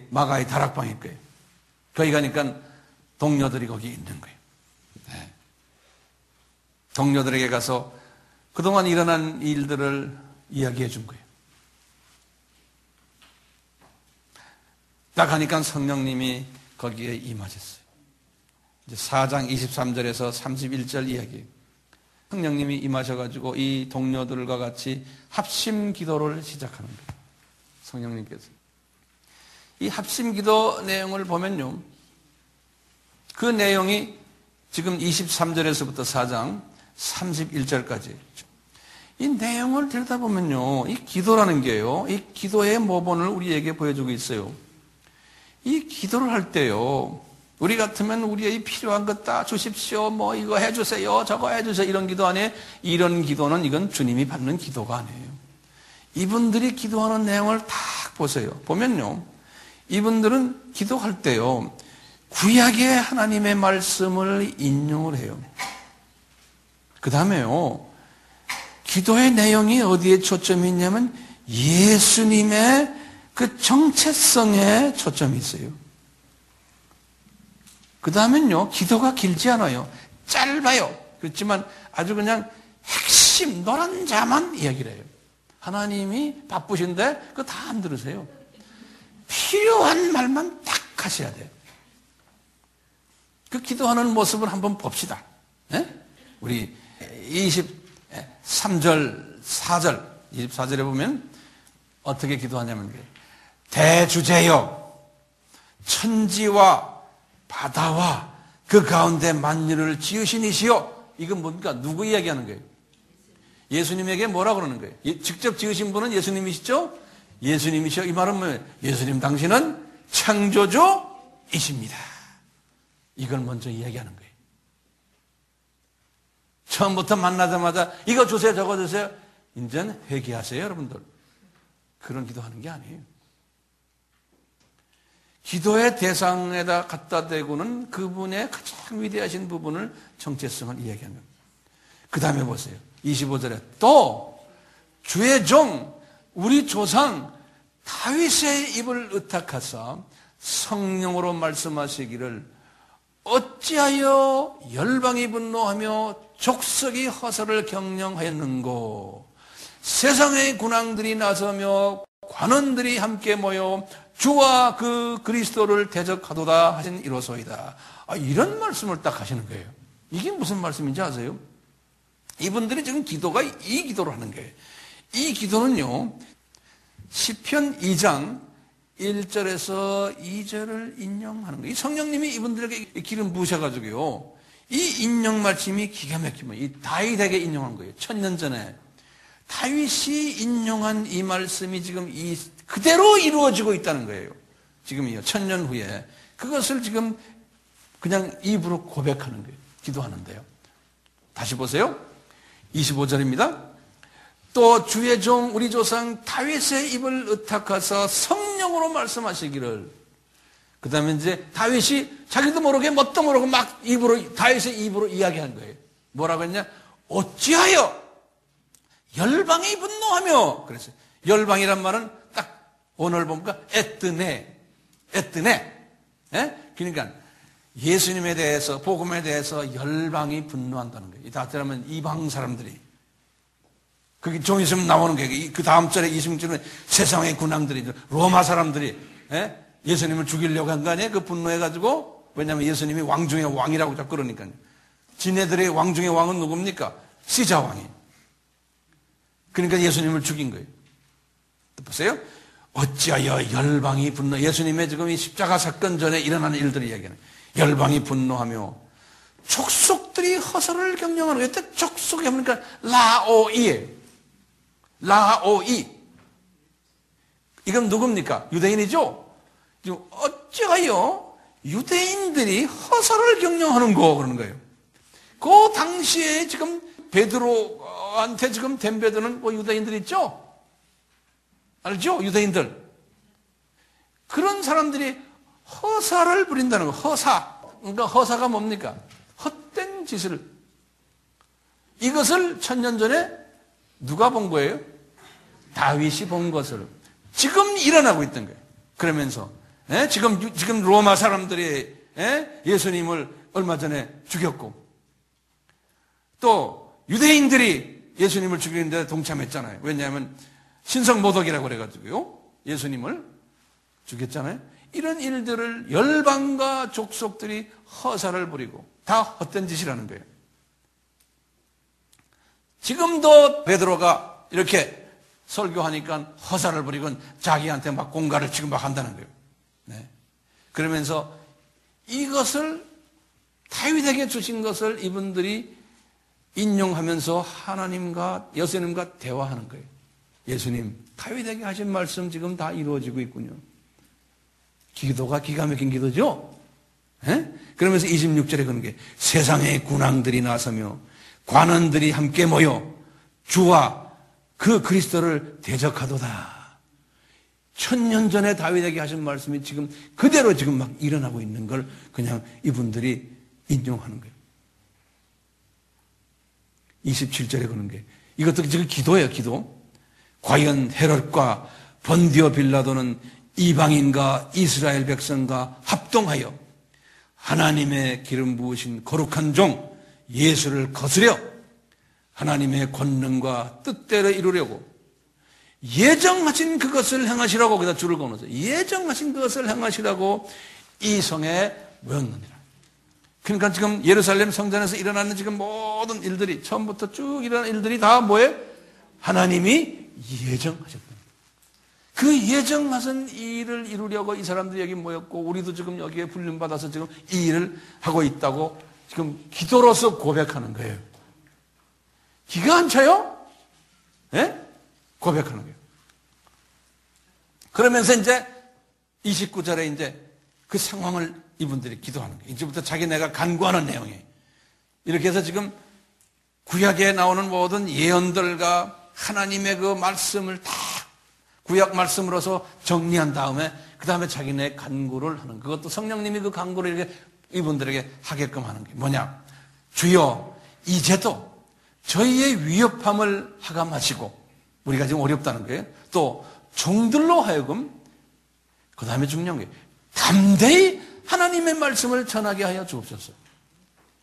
마가의 다락방일 거예요. 거기 가니까 동료들이 거기 있는 거예요. 동료들에게 가서 그동안 일어난 일들을 이야기해 준 거예요. 딱 하니까 성령님이 거기에 임하셨어요. 이제 4장 23절에서 31절 이야기예요. 성령님이 임하셔가지고 이 동료들과 같이 합심 기도를 시작하는 거예요. 성령님께서. 이 합심 기도 내용을 보면요. 그 내용이 지금 23절에서부터 4장 31절까지. 이 내용을 들여다보면요. 이 기도라는 게요. 이 기도의 모본을 우리에게 보여주고 있어요. 이 기도를 할 때요. 우리 같으면 우리의 필요한 것 다 주십시오. 뭐 이거 해주세요. 저거 해주세요. 이런 기도 아니에요. 이런 기도는 이건 주님이 받는 기도가 아니에요. 이분들이 기도하는 내용을 딱 보세요. 보면요, 이분들은 기도할 때요, 구약의 하나님의 말씀을 인용을 해요. 그 다음에요, 기도의 내용이 어디에 초점이 있냐면 예수님의 그 정체성에 초점이 있어요. 그 다음엔요, 기도가 길지 않아요. 짧아요. 그렇지만 아주 그냥 핵심 노란자만 이야기를 해요. 하나님이 바쁘신데 그거 다 안 들으세요. 필요한 말만 딱 하셔야 돼요. 기도하는 모습을 한번 봅시다. 네? 우리 23절, 4절, 24절에 보면 어떻게 기도하냐면, 대주제여, 천지와 바다와 그 가운데 만유를 지으신 이시여. 이건 뭡니까? 누구 이야기하는 거예요? 예수님에게 뭐라 그러는 거예요? 직접 지으신 분은 예수님이시죠? 예수님이시여. 이 말은 뭐예요? 예수님 당신은 창조주이십니다. 이걸 먼저 이야기하는 거예요. 처음부터 만나자마자 이거 주세요, 저거 주세요. 이제는 회개하세요, 여러분들. 그런 기도하는 게 아니에요. 기도의 대상에다 갖다 대고는 그분의 가장 위대하신 부분을, 정체성을 이야기하는 겁니다. 그 다음에 보세요. 25절에 또 주의 종 우리 조상 다윗의 입을 의탁하사 성령으로 말씀하시기를 어찌하여 열방이 분노하며 족속이 허사를 경영하였는고. 세상의 군왕들이 나서며 관원들이 함께 모여 주와 그 그리스도를 대적하도다 하신 이로소이다. 이런 말씀을 딱 하시는 거예요. 이게 무슨 말씀인지 아세요? 이분들이 지금 기도가 이 기도를 하는 거예요. 이 기도는요, 시편 2장 1절에서 2절을 인용하는 거예요. 이 성령님이 이분들에게 기름 부으셔가지고요, 이 인용 말씀이 기가 막히면 이 다윗에게 인용한 거예요. 1000년 전에 다윗이 인용한 이 말씀이 지금 그대로 이루어지고 있다는 거예요. 지금이요, 1000년 후에 그것을 지금 그냥 입으로 고백하는 거예요. 기도하는데요. 다시 보세요. 25절입니다. 또 주의 종 우리 조상 다윗의 입을 의탁하사 성령으로 말씀하시기를. 그 다음에 이제 다윗이 자기도 모르게 뭣도 모르고 막 다윗의 입으로 이야기한 거예요. 뭐라고 했냐? 어찌하여 열방이 분노하며. 그랬어요. 열방이란 말은 딱 오늘 보니까 에뜨네. 그러니까 예수님에 대해서, 복음에 대해서 열방이 분노한다는 거예요. 다 들으면 이방 사람들이. 그게 좀 있으면 나오는 거예요. 그 다음 절에 26절에 세상의 군왕들이, 로마 사람들이 예수님을 죽이려고 한 거 아니에요? 그 분노해가지고. 왜냐하면 예수님이 왕 중의 왕이라고 자꾸 그러니까요. 지네들의 왕 중의 왕은 누굽니까? 시자 왕이. 그러니까 예수님을 죽인 거예요. 보세요. 어찌하여 열방이 분노. 예수님의 지금 이 십자가 사건 전에 일어나는 일들을 이야기하는 거예요. 열방이 분노하며 족속들이 허설을 경영하는 거예요. 족속이 뭡니까? 라오이예요. 라오이. 이건 누굽니까? 유대인이죠? 어찌하여 유대인들이 허설을 경영하는 그러는 거예요. 그 당시에 지금 베드로한테 지금 된 베드로는 유대인들 있죠? 알죠? 유대인들. 그런 사람들이 허사를 부린다는 거. 허사. 그러니까 허사가 뭡니까? 헛된 짓을. 이것을 1000년 전에 누가 본 거예요? 다윗이 본 것을 지금 일어나고 있던 거예요. 그러면서 지금 로마 사람들이 예수님을 얼마 전에 죽였고, 또 유대인들이 예수님을 죽이는데 동참했잖아요. 왜냐하면 신성모독이라고 그래가지고요, 예수님을 죽였잖아요. 이런 일들을 열방과 족속들이 허사를 부리고 다 헛된 짓이라는 거예요. 지금도 베드로가 이렇게 설교하니까 허사를 부리고 자기한테 막 공갈을 지금 막 한다는 거예요. 네. 그러면서 이것을 다윗에게 주신 것을 이분들이 인용하면서 하나님과 예수님과 대화하는 거예요. 예수님, 다윗에게 하신 말씀 지금 다 이루어지고 있군요. 기도가 기가 막힌 기도죠? 네? 그러면서 26절에 그런 게 세상의 군왕들이 나서며 관원들이 함께 모여 주와 그 그리스도를 대적하도다. 1000년 전에 다윗에게 하신 말씀이 지금 그대로 지금 막 일어나고 있는 걸 그냥 이분들이 인용하는 거예요. 27절에 그런 게, 이것도 지금 기도예요, 기도. 과연 헤롯과 본디오 빌라도는 이방인과 이스라엘 백성과 합동하여 하나님의 기름 부으신 거룩한 종 예수를 거스려 하나님의 권능과 뜻대로 이루려고 예정하신 그것을 행하시라고, 거기다 줄을 그어놓으세요. 예정하신 그것을 행하시라고 이 성에 모였느니라. 그러니까 지금 예루살렘 성전에서 일어나는 지금 모든 일들이, 처음부터 쭉 일어나는 일들이 다 뭐예요? 하나님이 예정하셨다. 그 예정하신 이 일을 이루려고 이 사람들이 여기 모였고, 우리도 지금 여기에 불림받아서 지금 이 일을 하고 있다고 지금 기도로서 고백하는 거예요. 기가 안 차요? 예? 고백하는 거예요. 그러면서 이제 29절에 이제 그 상황을 이분들이 기도하는 거예요. 이제부터 자기네가 간구하는 내용이에요. 이렇게 해서 지금 구약에 나오는 모든 예언들과 하나님의 그 말씀을 다 구약 말씀으로서 정리한 다음에 그 다음에 자기네 간구를 하는, 그것도 성령님이 그 간구를 이렇게 이분들에게 하게끔 하는 게 뭐냐? 주여 이제도 저희의 위협함을 하감하시고, 우리가 지금 어렵다는 거예요. 또 종들로 하여금, 그 다음에 중요한 게 담대히 하나님의 말씀을 전하게 하여 주옵소서.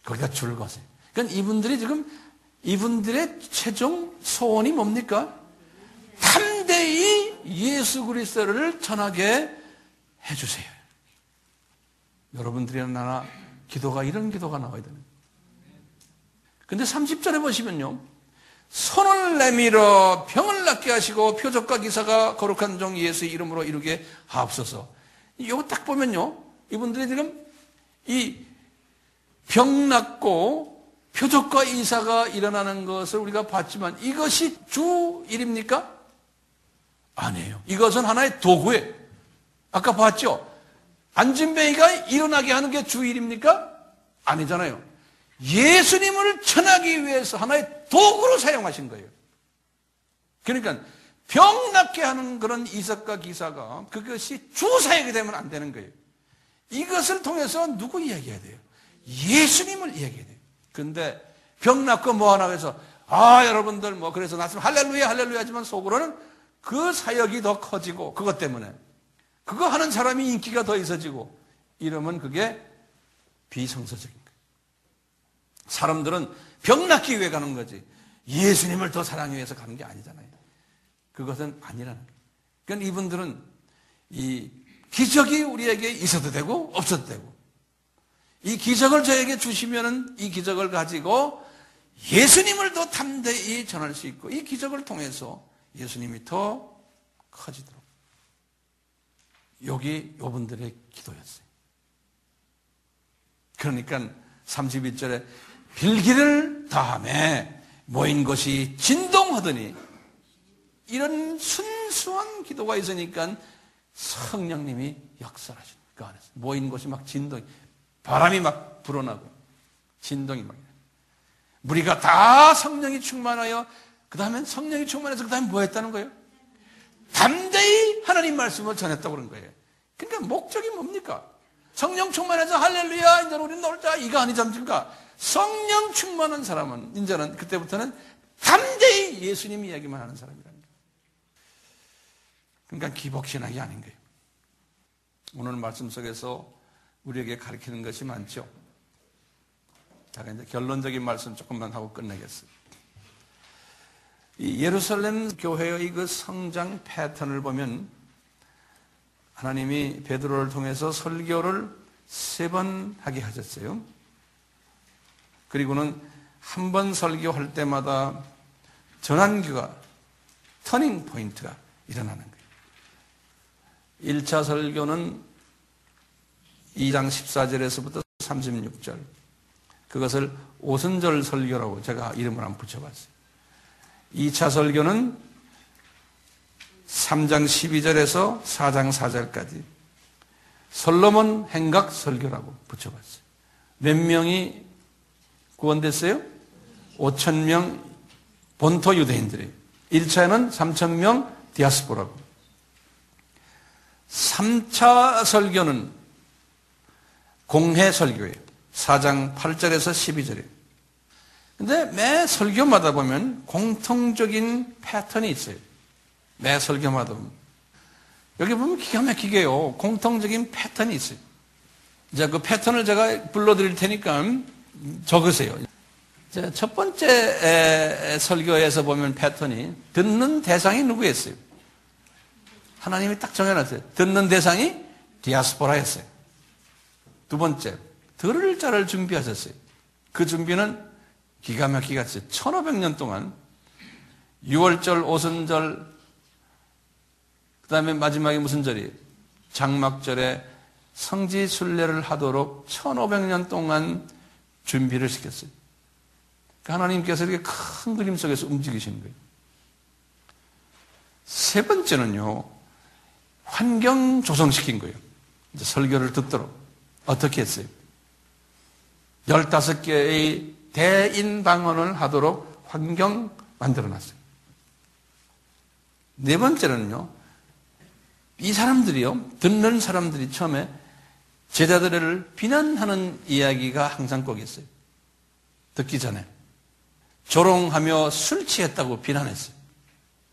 거기다 줄을 거세요. 그러니까 이분들이 지금 이분들의 최종 소원이 뭡니까? 담대히 예수 그리스도를 전하게 해주세요. 여러분들이나 나나 기도가 이런 기도가 나와야 되는 거예요. 근데 30절에 보시면요, 손을 내밀어 병을 낫게 하시고 표적과 기사가 거룩한 종 예수의 이름으로 이루게 하옵소서. 이거 딱 보면요, 이분들이 지금 이 병 낫고 표적과 이사가 일어나는 것을 우리가 봤지만 이것이 주 일입니까? 아니에요. 이것은 하나의 도구예요. 아까 봤죠? 안진뱅이가 일어나게 하는 게 주 일입니까? 아니잖아요. 예수님을 전하기 위해서 하나의 도구로 사용하신 거예요. 그러니까 병 낫게 하는 그런 이삭과 기사가 그것이 주 사역이 되면 안 되는 거예요. 이것을 통해서 누구 이야기해야 돼요? 예수님을 이야기해야 돼요. 근데 병 낫고 뭐 하나 해서 여러분들 뭐 그래서 낫으면 할렐루야 할렐루야 하지만 속으로는 그 사역이 더 커지고, 그것 때문에 그거 하는 사람이 인기가 더 있어지고 이러면 그게 비성서적인 거예요. 사람들은 병 낫기 위해 가는 거지 예수님을 더 사랑하기 위해서 가는 게 아니잖아요. 그것은 아니라는 거예요. 그러니까 이분들은 이 기적이 우리에게 있어도 되고 없어도 되고, 이 기적을 저에게 주시면은 이 기적을 가지고 예수님을 더 담대히 전할 수 있고, 이 기적을 통해서 예수님이 더 커지도록. 여기 이분들의 기도였어요. 그러니까 31절에 빌기를 다함에 모인 것이 진동하더니, 이런 순수한 기도가 있으니까 성령님이 역사하시는 그 안에서 모인 것이 막 진동이, 바람이 막 불어나고 진동이 막, 무리가 다 성령이 충만하여, 그 다음에 성령이 충만해서 그 다음에 뭐 했다는 거예요? 담대히 하나님 말씀을 전했다고 그런 거예요. 그러니까 목적이 뭡니까? 성령 충만해서 할렐루야 이제 우리 놀자 이거 아니지 않습니까? 성령 충만한 사람은 이제는 그때부터는 담대히 예수님 이야기만 하는 사람이라는 거예요. 그러니까 기복신학이 아닌 거예요. 오늘 말씀 속에서 우리에게 가르치는 것이 많죠. 자, 이제 결론적인 말씀 조금만 하고 끝내겠습니다. 이 예루살렘 교회의 그 성장 패턴을 보면 하나님이 베드로를 통해서 설교를 3번 하게 하셨어요. 그리고는 한 번 설교할 때마다 전환기가, 터닝 포인트가 일어나는 거예요. 1차 설교는 2장 14절에서부터 36절, 그것을 오순절 설교라고 제가 이름을 한번 붙여봤어요. 2차 설교는 3장 12절에서 4장 4절까지 솔로몬 행각 설교라고 붙여봤어요. 몇 명이 구원됐어요? 5,000명 본토 유대인들이. 1차에는 3,000명 디아스포라고. 3차 설교는 공회 설교예요. 4장 8절에서 12절이에요. 근데 매 설교마다 보면 공통적인 패턴이 있어요. 매 설교마다 보면. 여기 보면 기가 막히게요. 공통적인 패턴이 있어요. 자, 그 패턴을 제가 불러드릴 테니까 적으세요. 자, 첫 번째 설교에서 보면 패턴이 듣는 대상이 누구였어요? 하나님이 딱 정해놨어요. 듣는 대상이 디아스포라였어요. 두 번째, 들을 자를 준비하셨어요. 그 준비는 기가 막히게 했어요. 1500년 동안 6월절, 오순절, 그 다음에 마지막에 무슨 절이에요? 장막절에 성지 순례를 하도록 1500년 동안 준비를 시켰어요. 그러니까 하나님께서 이렇게 큰 그림 속에서 움직이시는 거예요. 세 번째는요, 환경 조성시킨 거예요. 이제 설교를 듣도록. 어떻게 했어요? 15개의 대인 방언을 하도록 환경 만들어 놨어요. 네 번째는요, 이 사람들이요, 듣는 사람들이 처음에 제자들을 비난하는 이야기가 항상 꼭 있어요. 듣기 전에. 조롱하며 술 취했다고 비난했어요.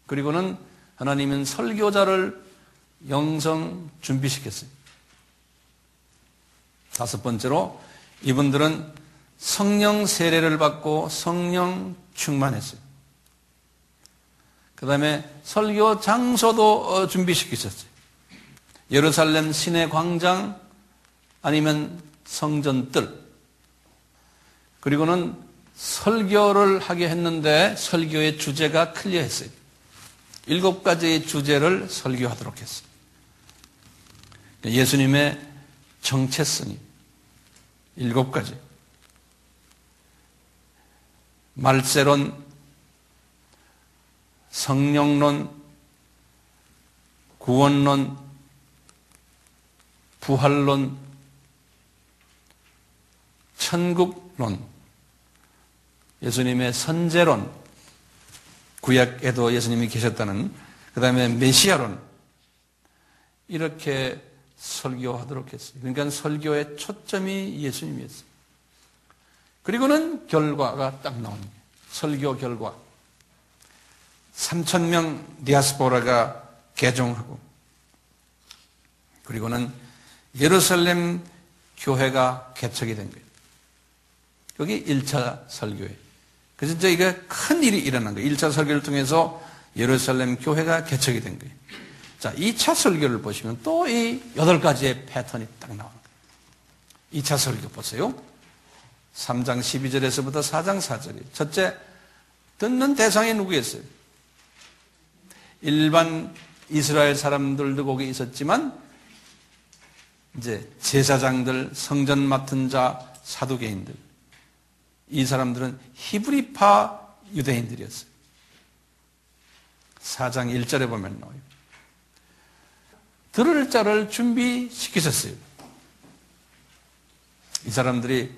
그리고는 하나님은 설교자를 영성 준비시켰어요. 다섯 번째로 이분들은 성령 세례를 받고 성령 충만했어요. 그 다음에 설교 장소도 준비시키셨어요. 예루살렘 시내 광장 아니면 성전뜰. 그리고는 설교를 하게 했는데 설교의 주제가 클리어했어요. 7가지의 주제를 설교하도록 했어요. 예수님의 정체성이 7가지. 말세론, 성령론, 구원론, 부활론, 천국론, 예수님의 선제론, 구약에도 예수님이 계셨다는, 그 다음에 메시아론, 이렇게 설교하도록 했어요. 그러니까 설교의 초점이 예수님이었어요. 그리고는 결과가 딱 나옵니다. 설교 결과. 3,000명 디아스포라가 개종하고, 그리고는 예루살렘 교회가 개척이 된 거예요. 여기 1차 설교예요. 그래서 이제 이게 큰 일이 일어난 거예요. 1차 설교를 통해서 예루살렘 교회가 개척이 된 거예요. 자, 2차 설교를 보시면 또 이 8가지의 패턴이 딱 나오는 거예요. 2차 설교 보세요. 3장 12절에서부터 4장 4절이에요. 첫째, 듣는 대상이 누구였어요? 일반 이스라엘 사람들도 거기 있었지만 이제 제사장들, 성전 맡은 자, 사두개인들, 이 사람들은 히브리파 유대인들이었어요. 4장 1절에 보면 나와요. 들을 자를 준비시키셨어요. 이 사람들이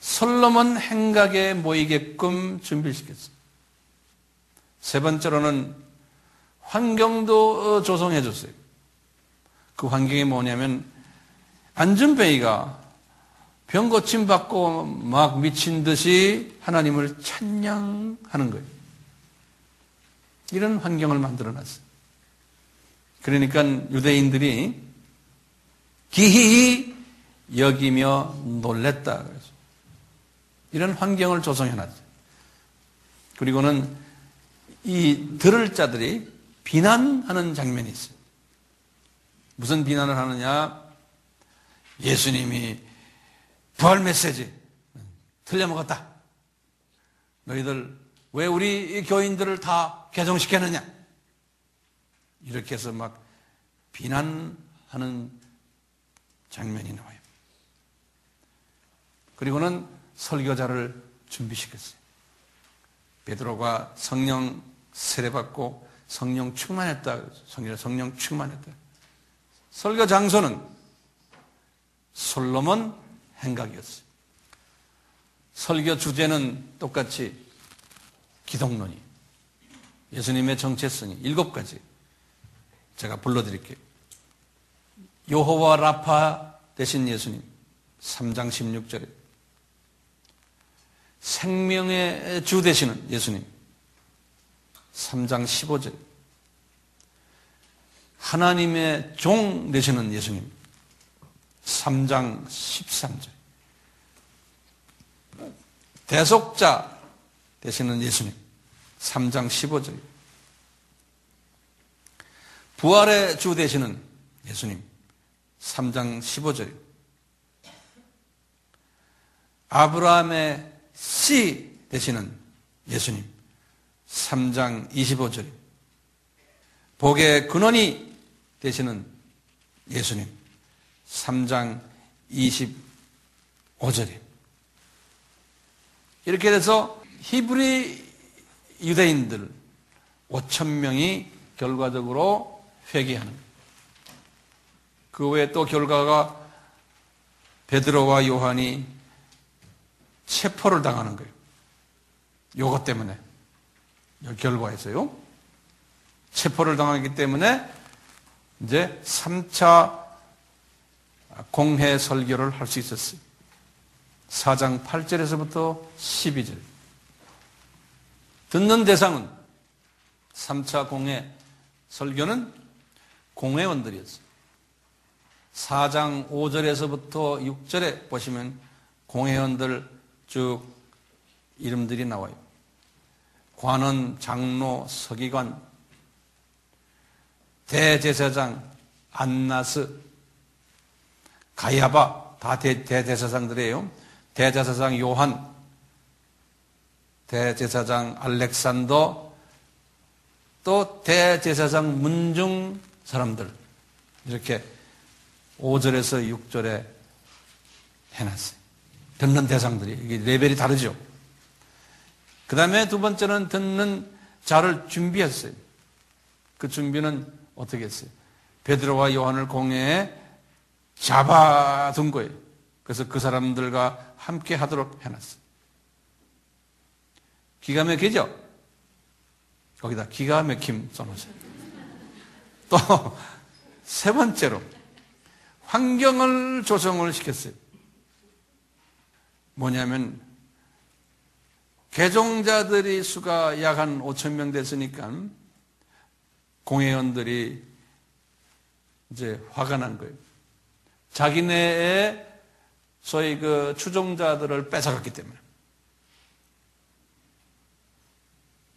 솔로몬 행각에 모이게끔 준비시켰어요. 세 번째로는 환경도 조성해 줬어요. 그 환경이 뭐냐면 안전뱅이가 병 고침 받고 막 미친 듯이 하나님을 찬양하는 거예요. 이런 환경을 만들어 놨어요. 그러니까 유대인들이 기히 여기며 놀랬다. 그래서 이런 환경을 조성해 놨어요. 그리고는 이 들을 자들이 비난하는 장면이 있어요. 무슨 비난을 하느냐? 예수님이 부활 메시지 틀려먹었다. 너희들 왜 우리 교인들을 다 개종시켰느냐? 이렇게 해서 막 비난하는 장면이 나와요. 그리고는 설교자를 준비시켰어요. 베드로가 성령 세례받고 성령 충만했다. 성령 충만했다. 설교 장소는 솔로몬 행각이었어요. 설교 주제는 똑같이 기독론이. 예수님의 정체성이 7가지 제가 불러드릴게요. 여호와 라파 되신 예수님 3장 16절에 생명의 주 되시는 예수님 3장 15절 하나님의 종 되시는 예수님 3장 13절 대속자 되시는 예수님 3장 15절 부활의 주 되시는 예수님 3장 15절 아브라함의 씨 되시는 예수님 3장 25절 복의 근원이 되시는 예수님 3장 25절에 이렇게 돼서 히브리 유대인들 5,000명이 결과적으로 회개하는 거예요. 그 외에 또 결과가 베드로와 요한이 체포를 당하는 거예요. 요것 때문에 결과에서요. 체포를 당하기 때문에 이제 3차 공회 설교를 할 수 있었어요. 4장 8절에서부터 12절. 듣는 대상은 3차 공회 설교는 공회원들이었어요. 4장 5절에서부터 6절에 보시면 공회원들 쭉 이름들이 나와요. 관원, 장로, 서기관, 대제사장, 안나스, 가야바 다 대제사장들이에요. 대제사장 요한, 대제사장 알렉산더, 또 대제사장 문중 사람들 이렇게 5절에서 6절에 해놨어요. 듣는 대상들이 이게 레벨이 다르죠. 그 다음에 두 번째는 듣는 자를 준비했어요. 그 준비는 어떻게 했어요? 베드로와 요한을 공회에 잡아둔 거예요. 그래서 그 사람들과 함께 하도록 해놨어요. 기가 막히죠? 거기다 기가 막힘 써놓으세요. 또 세 번째로 환경을 조성을 시켰어요. 뭐냐면 개종자들이 수가 약 한 5,000명 됐으니까 공회원들이 이제 화가 난 거예요. 자기네의 소위 그 추종자들을 뺏어갔기 때문에.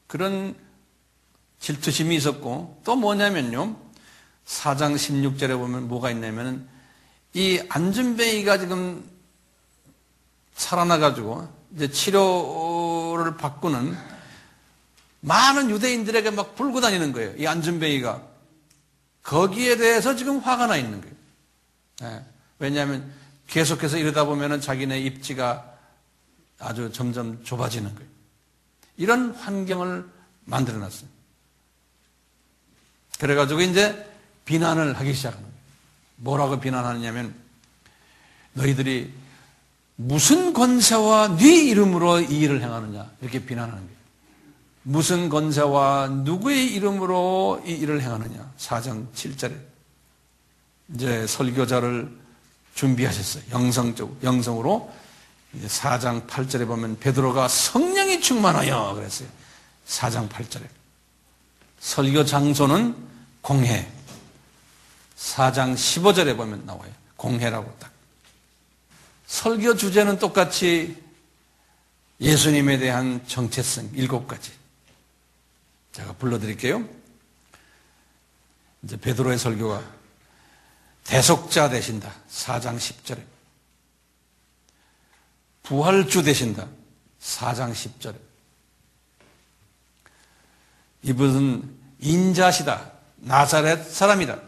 그런 질투심이 있었고 또 뭐냐면요. 4장 16절에 보면 뭐가 있냐면 이 안준뱅이가 지금 살아나가지고 이제 치료를 받고는 많은 유대인들에게 막 불고 다니는 거예요. 이 안준뱅이가. 거기에 대해서 지금 화가 나 있는 거예요. 네. 왜냐하면 계속해서 이러다 보면은 자기네 입지가 아주 점점 좁아지는 거예요. 이런 환경을 만들어 놨어요. 그래가지고 이제 비난을 하기 시작하는 거예요. 뭐라고 비난하느냐면 너희들이 무슨 권세와 네 이름으로 이 일을 행하느냐 이렇게 비난하는 거예요. 무슨 권세와 누구의 이름으로 이 일을 행하느냐. 4장 7절에 이제 설교자를 준비하셨어요. 영성으로 이제 4장 8절에 보면 베드로가 성령이 충만하여 그랬어요. 4장 8절에 설교 장소는 공회. 4장 15절에 보면 나와요. 공회라고 딱. 설교 주제는 똑같이 예수님에 대한 정체성 7가지. 제가 불러드릴게요. 이제 베드로의 설교가 대속자 되신다. 4장 10절에. 부활주 되신다. 4장 10절에. 이분은 인자시다. 나사렛 사람이다.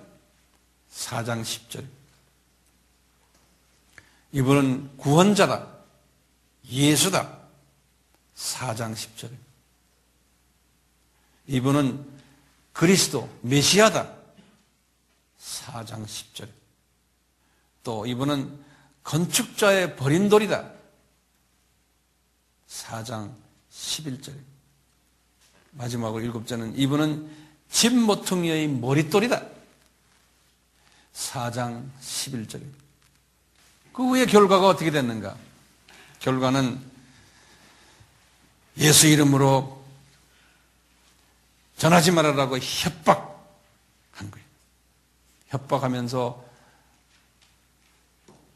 4장 10절에. 이분은 구원자다. 예수다. 4장 10절에. 이분은 그리스도, 메시아다. 4장 10절에. 또 이분은 건축자의 버린 돌이다. 4장 11절에. 마지막으로 7자는 이분은 집 모퉁이의 머릿돌이다. 4장 11절입니다. 그 후에 결과가 어떻게 됐는가? 결과는 예수 이름으로 전하지 말아라고 협박한 거예요. 협박하면서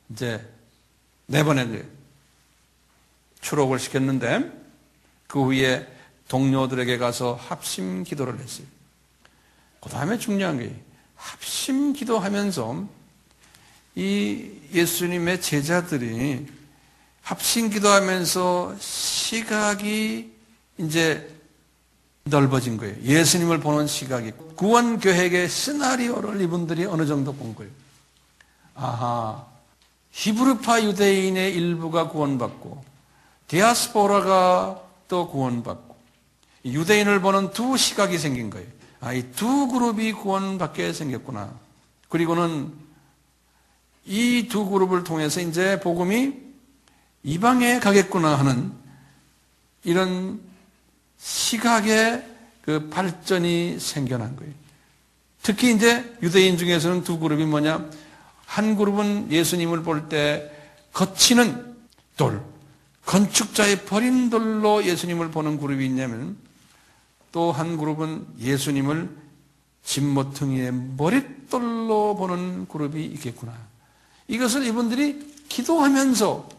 이제 내보낸 거예요. 추록을 시켰는데 그 후에 동료들에게 가서 합심 기도를 했어요. 그 다음에 중요한 게 합심 기도하면서 이 예수님의 제자들이 합심 기도하면서 시각이 이제 넓어진 거예요. 예수님을 보는 시각이. 구원 계획의 시나리오를 이분들이 어느 정도 본 거예요. 아하, 히브리파 유대인의 일부가 구원받고 디아스포라가 또 구원받고 유대인을 보는 두 시각이 생긴 거예요. 아, 이 두 그룹이 구원받게 생겼구나. 그리고는 이 두 그룹을 통해서 이제 복음이 이방에 가겠구나 하는 이런 시각의 그 발전이 생겨난 거예요. 특히 이제 유대인 중에서는 두 그룹이 뭐냐? 한 그룹은 예수님을 볼 때 거치는 돌, 건축자의 버린 돌로 예수님을 보는 그룹이 있냐면 또 한 그룹은 예수님을 집모퉁이의 머릿돌로 보는 그룹이 있겠구나. 이것을 이분들이 기도하면서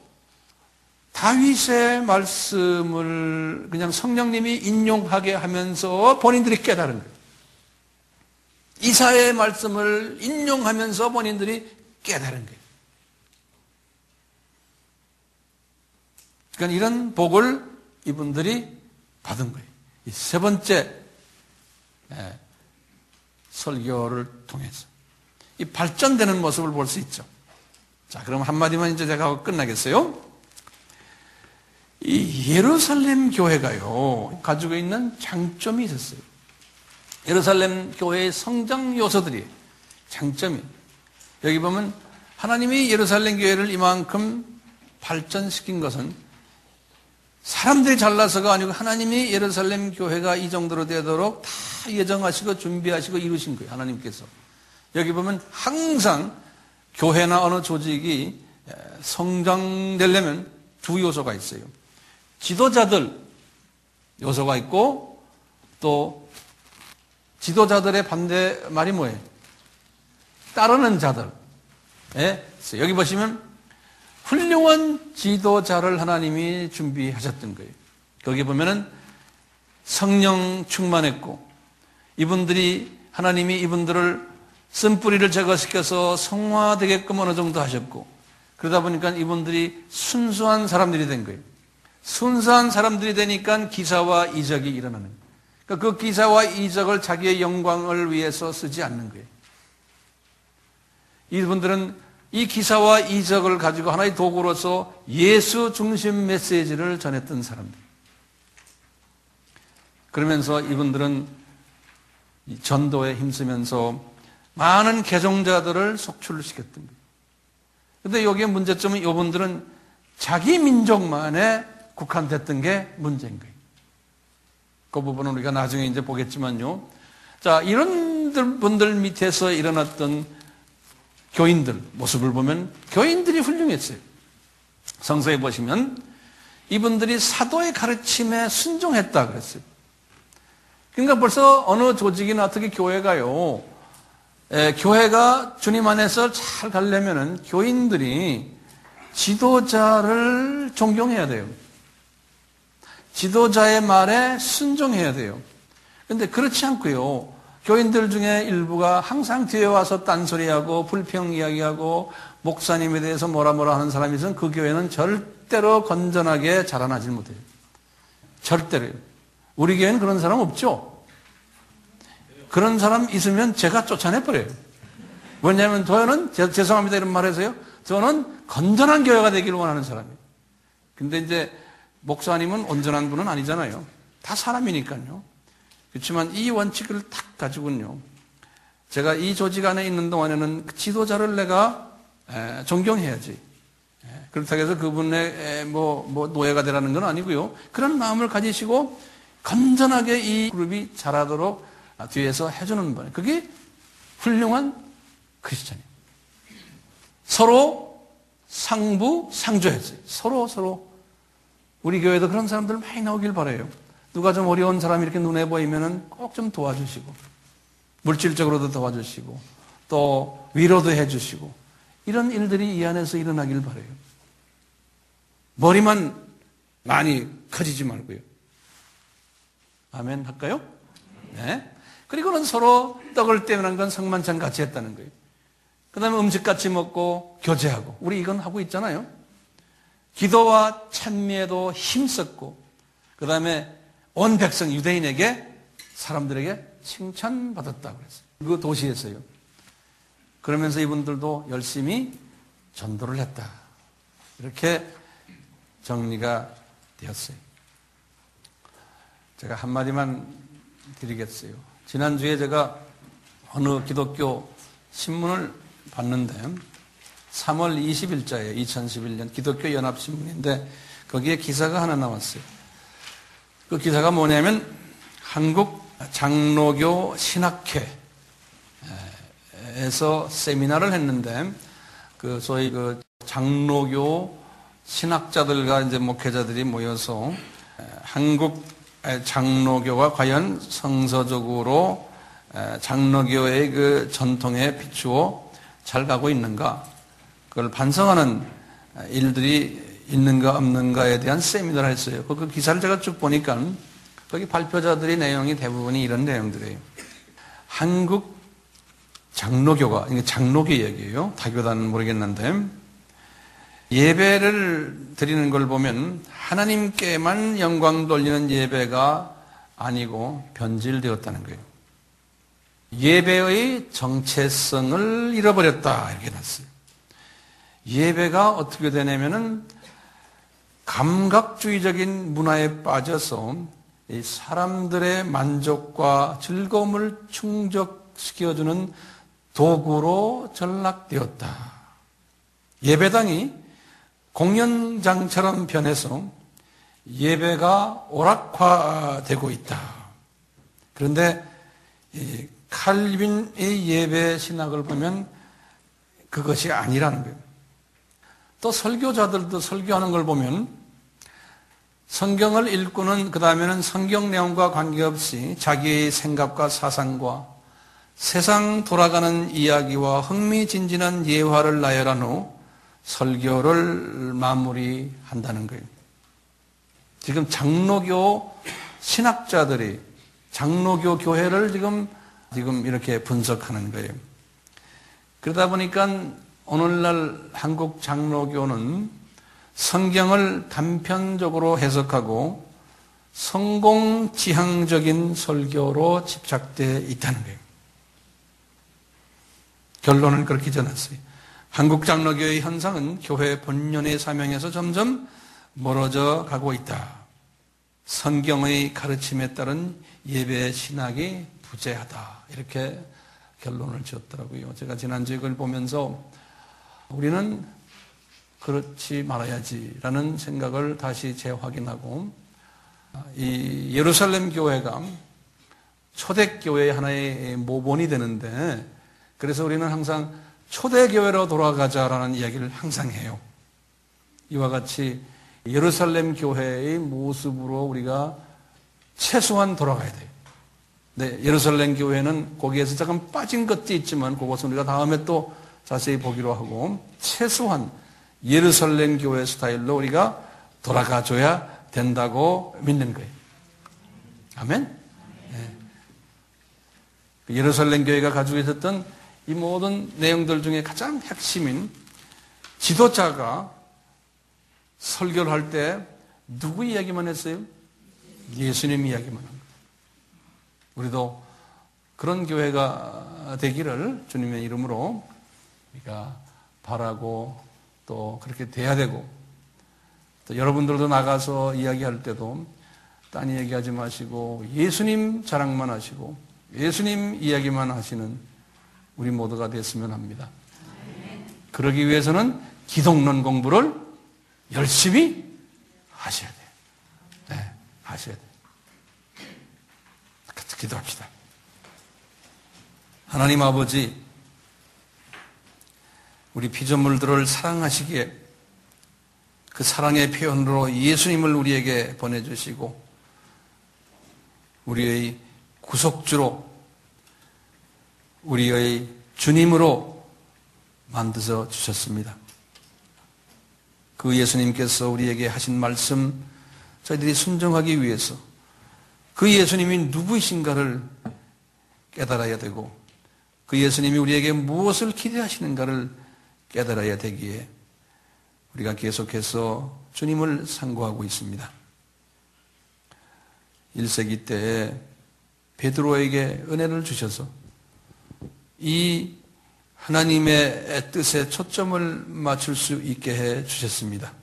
다윗의 말씀을 그냥 성령님이 인용하게 하면서 본인들이 깨달은 거예요. 이사야의 말씀을 인용하면서 본인들이 깨달은 거예요. 그러니까 이런 복을 이분들이 받은 거예요. 이 세 번째 설교를 통해서 이 발전되는 모습을 볼 수 있죠. 자, 그럼 한마디만 이제 제가 하고 끝나겠어요. 이 예루살렘 교회가요, 가지고 있는 장점이 있었어요. 예루살렘 교회의 성장 요소들이 장점이. 여기 보면 하나님이 예루살렘 교회를 이만큼 발전시킨 것은 사람들이 잘나서가 아니고 하나님이 예루살렘 교회가 이 정도로 되도록 다 예정하시고 준비하시고 이루신 거예요. 하나님께서. 여기 보면 항상 교회나 어느 조직이 성장되려면 두 요소가 있어요. 지도자들 요소가 있고 또 지도자들의 반대 말이 뭐예요? 따르는 자들. 여기 보시면 훌륭한 지도자를 하나님이 준비하셨던 거예요. 거기 보면은 성령 충만했고 이분들이 하나님이 이분들을 쓴뿌리를 제거시켜서 성화되게끔 어느 정도 하셨고 그러다 보니까 이분들이 순수한 사람들이 된 거예요. 순수한 사람들이 되니까 기사와 이적이 일어나는 거예요. 그러니까 그 기사와 이적을 자기의 영광을 위해서 쓰지 않는 거예요. 이분들은 이 기사와 이적을 가지고 하나의 도구로서 예수 중심 메시지를 전했던 사람들. 그러면서 이분들은 전도에 힘쓰면서 많은 개종자들을 속출시켰던 거예요. 그런데 여기에 문제점은 이분들은 자기 민족만에 국한됐던 게 문제인 거예요. 그 부분은 우리가 나중에 이제 보겠지만요. 자, 이런 분들 밑에서 일어났던 교인들 모습을 보면 교인들이 훌륭했어요. 성서에 보시면 이분들이 사도의 가르침에 순종했다 그랬어요. 그러니까 벌써 어느 조직이나 어떻게 교회가요, 교회가 주님 안에서 잘 가려면은 교인들이 지도자를 존경해야 돼요. 지도자의 말에 순종해야 돼요. 그런데 그렇지 않고요. 교인들 중에 일부가 항상 뒤에 와서 딴소리하고 불평 이야기하고 목사님에 대해서 뭐라 하는 사람이 있으면 그 교회는 절대로 건전하게 자라나질 못해요. 절대로요. 우리 교회는 그런 사람 없죠? 그런 사람 있으면 제가 쫓아내버려요. 왜냐하면 저는, 죄송합니다 이런 말 해서요, 저는 건전한 교회가 되기를 원하는 사람이에요. 근데 이제 목사님은 온전한 분은 아니잖아요. 다 사람이니까요. 그렇지만 이 원칙을 딱 가지고는요, 제가 이 조직 안에 있는 동안에는 지도자를 내가 존경해야지. 그렇다고 해서 그분의 노예가 되라는 건 아니고요. 그런 마음을 가지시고 건전하게 이 그룹이 자라도록 뒤에서 해주는 분. 그게 훌륭한 크리스찬이에요. 서로 상부, 상조해서 서로. 우리 교회도 그런 사람들 많이 나오길 바라요. 누가 좀 어려운 사람이 이렇게 눈에 보이면은 꼭 좀 도와주시고, 물질적으로도 도와주시고, 또 위로도 해주시고, 이런 일들이 이 안에서 일어나길 바라요. 머리만 많이 커지지 말고요. 아멘 할까요? 네. 그리고는 서로 떡을 떼어난 건 성만찬 같이 했다는 거예요. 그 다음에 음식 같이 먹고 교제하고. 우리 이건 하고 있잖아요. 기도와 찬미에도 힘썼고, 그 다음에 온 백성 유대인에게 사람들에게 칭찬받았다고 그랬어요. 그 도시에서요. 그러면서 이분들도 열심히 전도를 했다. 이렇게 정리가 되었어요. 제가 한마디만 드리겠어요. 지난주에 제가 어느 기독교 신문을 봤는데 3월 20일자에 2011년 기독교 연합신문인데 거기에 기사가 하나 나왔어요. 그 기사가 뭐냐면 한국 장로교 신학회에서 세미나를 했는데 그 소위 그 장로교 신학자들과 이제 목회자들이 모여서 한국 장로교가 과연 성서적으로 장로교의 그 전통에 비추어 잘 가고 있는가, 그걸 반성하는 일들이 있는가 없는가에 대한 세미나를 했어요. 그 기사를 제가 쭉 보니까 거기 발표자들의 내용이 대부분이 이런 내용들이에요. 한국 장로교가, 이게 장로교 얘기예요. 다교단은 모르겠는데, 예배를 드리는 걸 보면 하나님께만 영광 돌리는 예배가 아니고 변질되었다는 거예요. 예배의 정체성을 잃어버렸다, 이렇게 났어요. 예배가 어떻게 되냐면은 감각주의적인 문화에 빠져서 이 사람들의 만족과 즐거움을 충족시켜주는 도구로 전락되었다. 예배당이 공연장처럼 변해서 예배가 오락화되고 있다. 그런데 이 칼빈의 예배 신학을 보면 그것이 아니라는 거예요. 또 설교자들도 설교하는 걸 보면 성경을 읽고는 그 다음에는 성경 내용과 관계없이 자기의 생각과 사상과 세상 돌아가는 이야기와 흥미진진한 예화를 나열한 후 설교를 마무리한다는 거예요. 지금 장로교 신학자들이 장로교 교회를 지금 이렇게 분석하는 거예요. 그러다 보니까 오늘날 한국 장로교는 성경을 단편적으로 해석하고 성공지향적인 설교로 집착되어 있다는 거예요. 결론은 그렇게 전했어요. 한국 장로교의 현상은 교회 본연의 사명에서 점점 멀어져 가고 있다. 성경의 가르침에 따른 예배 신학이 부재하다. 이렇게 결론을 지었더라고요. 제가 지난주에 그걸 보면서 우리는 그렇지 말아야지라는 생각을 다시 재확인하고, 이 예루살렘 교회가 초대교회의 하나의 모본이 되는데, 그래서 우리는 항상 초대교회로 돌아가자라는 이야기를 항상 해요. 이와 같이 예루살렘 교회의 모습으로 우리가 최소한 돌아가야 돼요. 네, 예루살렘 교회는 거기에서 잠깐 빠진 것도 있지만 그것은 우리가 다음에 또 자세히 보기로 하고, 최소한 예루살렘 교회 스타일로 우리가 돌아가줘야 된다고 믿는 거예요. 아멘? 네. 예루살렘 교회가 가지고 있었던 이 모든 내용들 중에 가장 핵심인 지도자가 설교를 할 때 누구 이야기만 했어요? 예수님 이야기만 한 거예요. 우리도 그런 교회가 되기를 주님의 이름으로 우리가 바라고 또 그렇게 돼야 되고, 또 여러분들도 나가서 이야기할 때도 딴 이야기하지 마시고 예수님 자랑만 하시고 예수님 이야기만 하시는 우리 모두가 됐으면 합니다. 그러기 위해서는 기독론 공부를 열심히 하셔야 돼요. 네, 하셔야 돼요. 기도합시다. 하나님 아버지, 우리 피조물들을 사랑하시기에 그 사랑의 표현으로 예수님을 우리에게 보내주시고 우리의 구속주로 우리의 주님으로 만드셔 주셨습니다. 그 예수님께서 우리에게 하신 말씀 저희들이 순종하기 위해서 그 예수님이 누구이신가를 깨달아야 되고 그 예수님이 우리에게 무엇을 기대하시는가를 깨달아야 되기에 우리가 계속해서 주님을 상고하고 있습니다. 1세기 때에 베드로에게 은혜를 주셔서 이 하나님의 뜻에 초점을 맞출 수 있게 해 주셨습니다.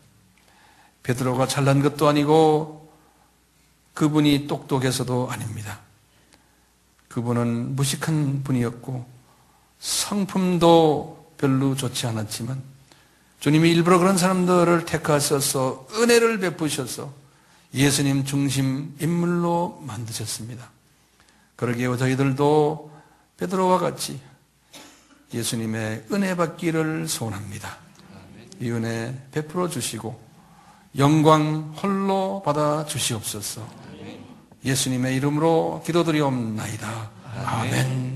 베드로가 잘난 것도 아니고 그분이 똑똑해서도 아닙니다. 그분은 무식한 분이었고 성품도 별로 좋지 않았지만 주님이 일부러 그런 사람들을 택하셔서 은혜를 베푸셔서 예수님 중심 인물로 만드셨습니다. 그러기에 저희들도 베드로와 같이 예수님의 은혜 받기를 소원합니다. 이 은혜 베풀어 주시고 영광 홀로 받아 주시옵소서. 예수님의 이름으로 기도드리옵나이다. 아멘.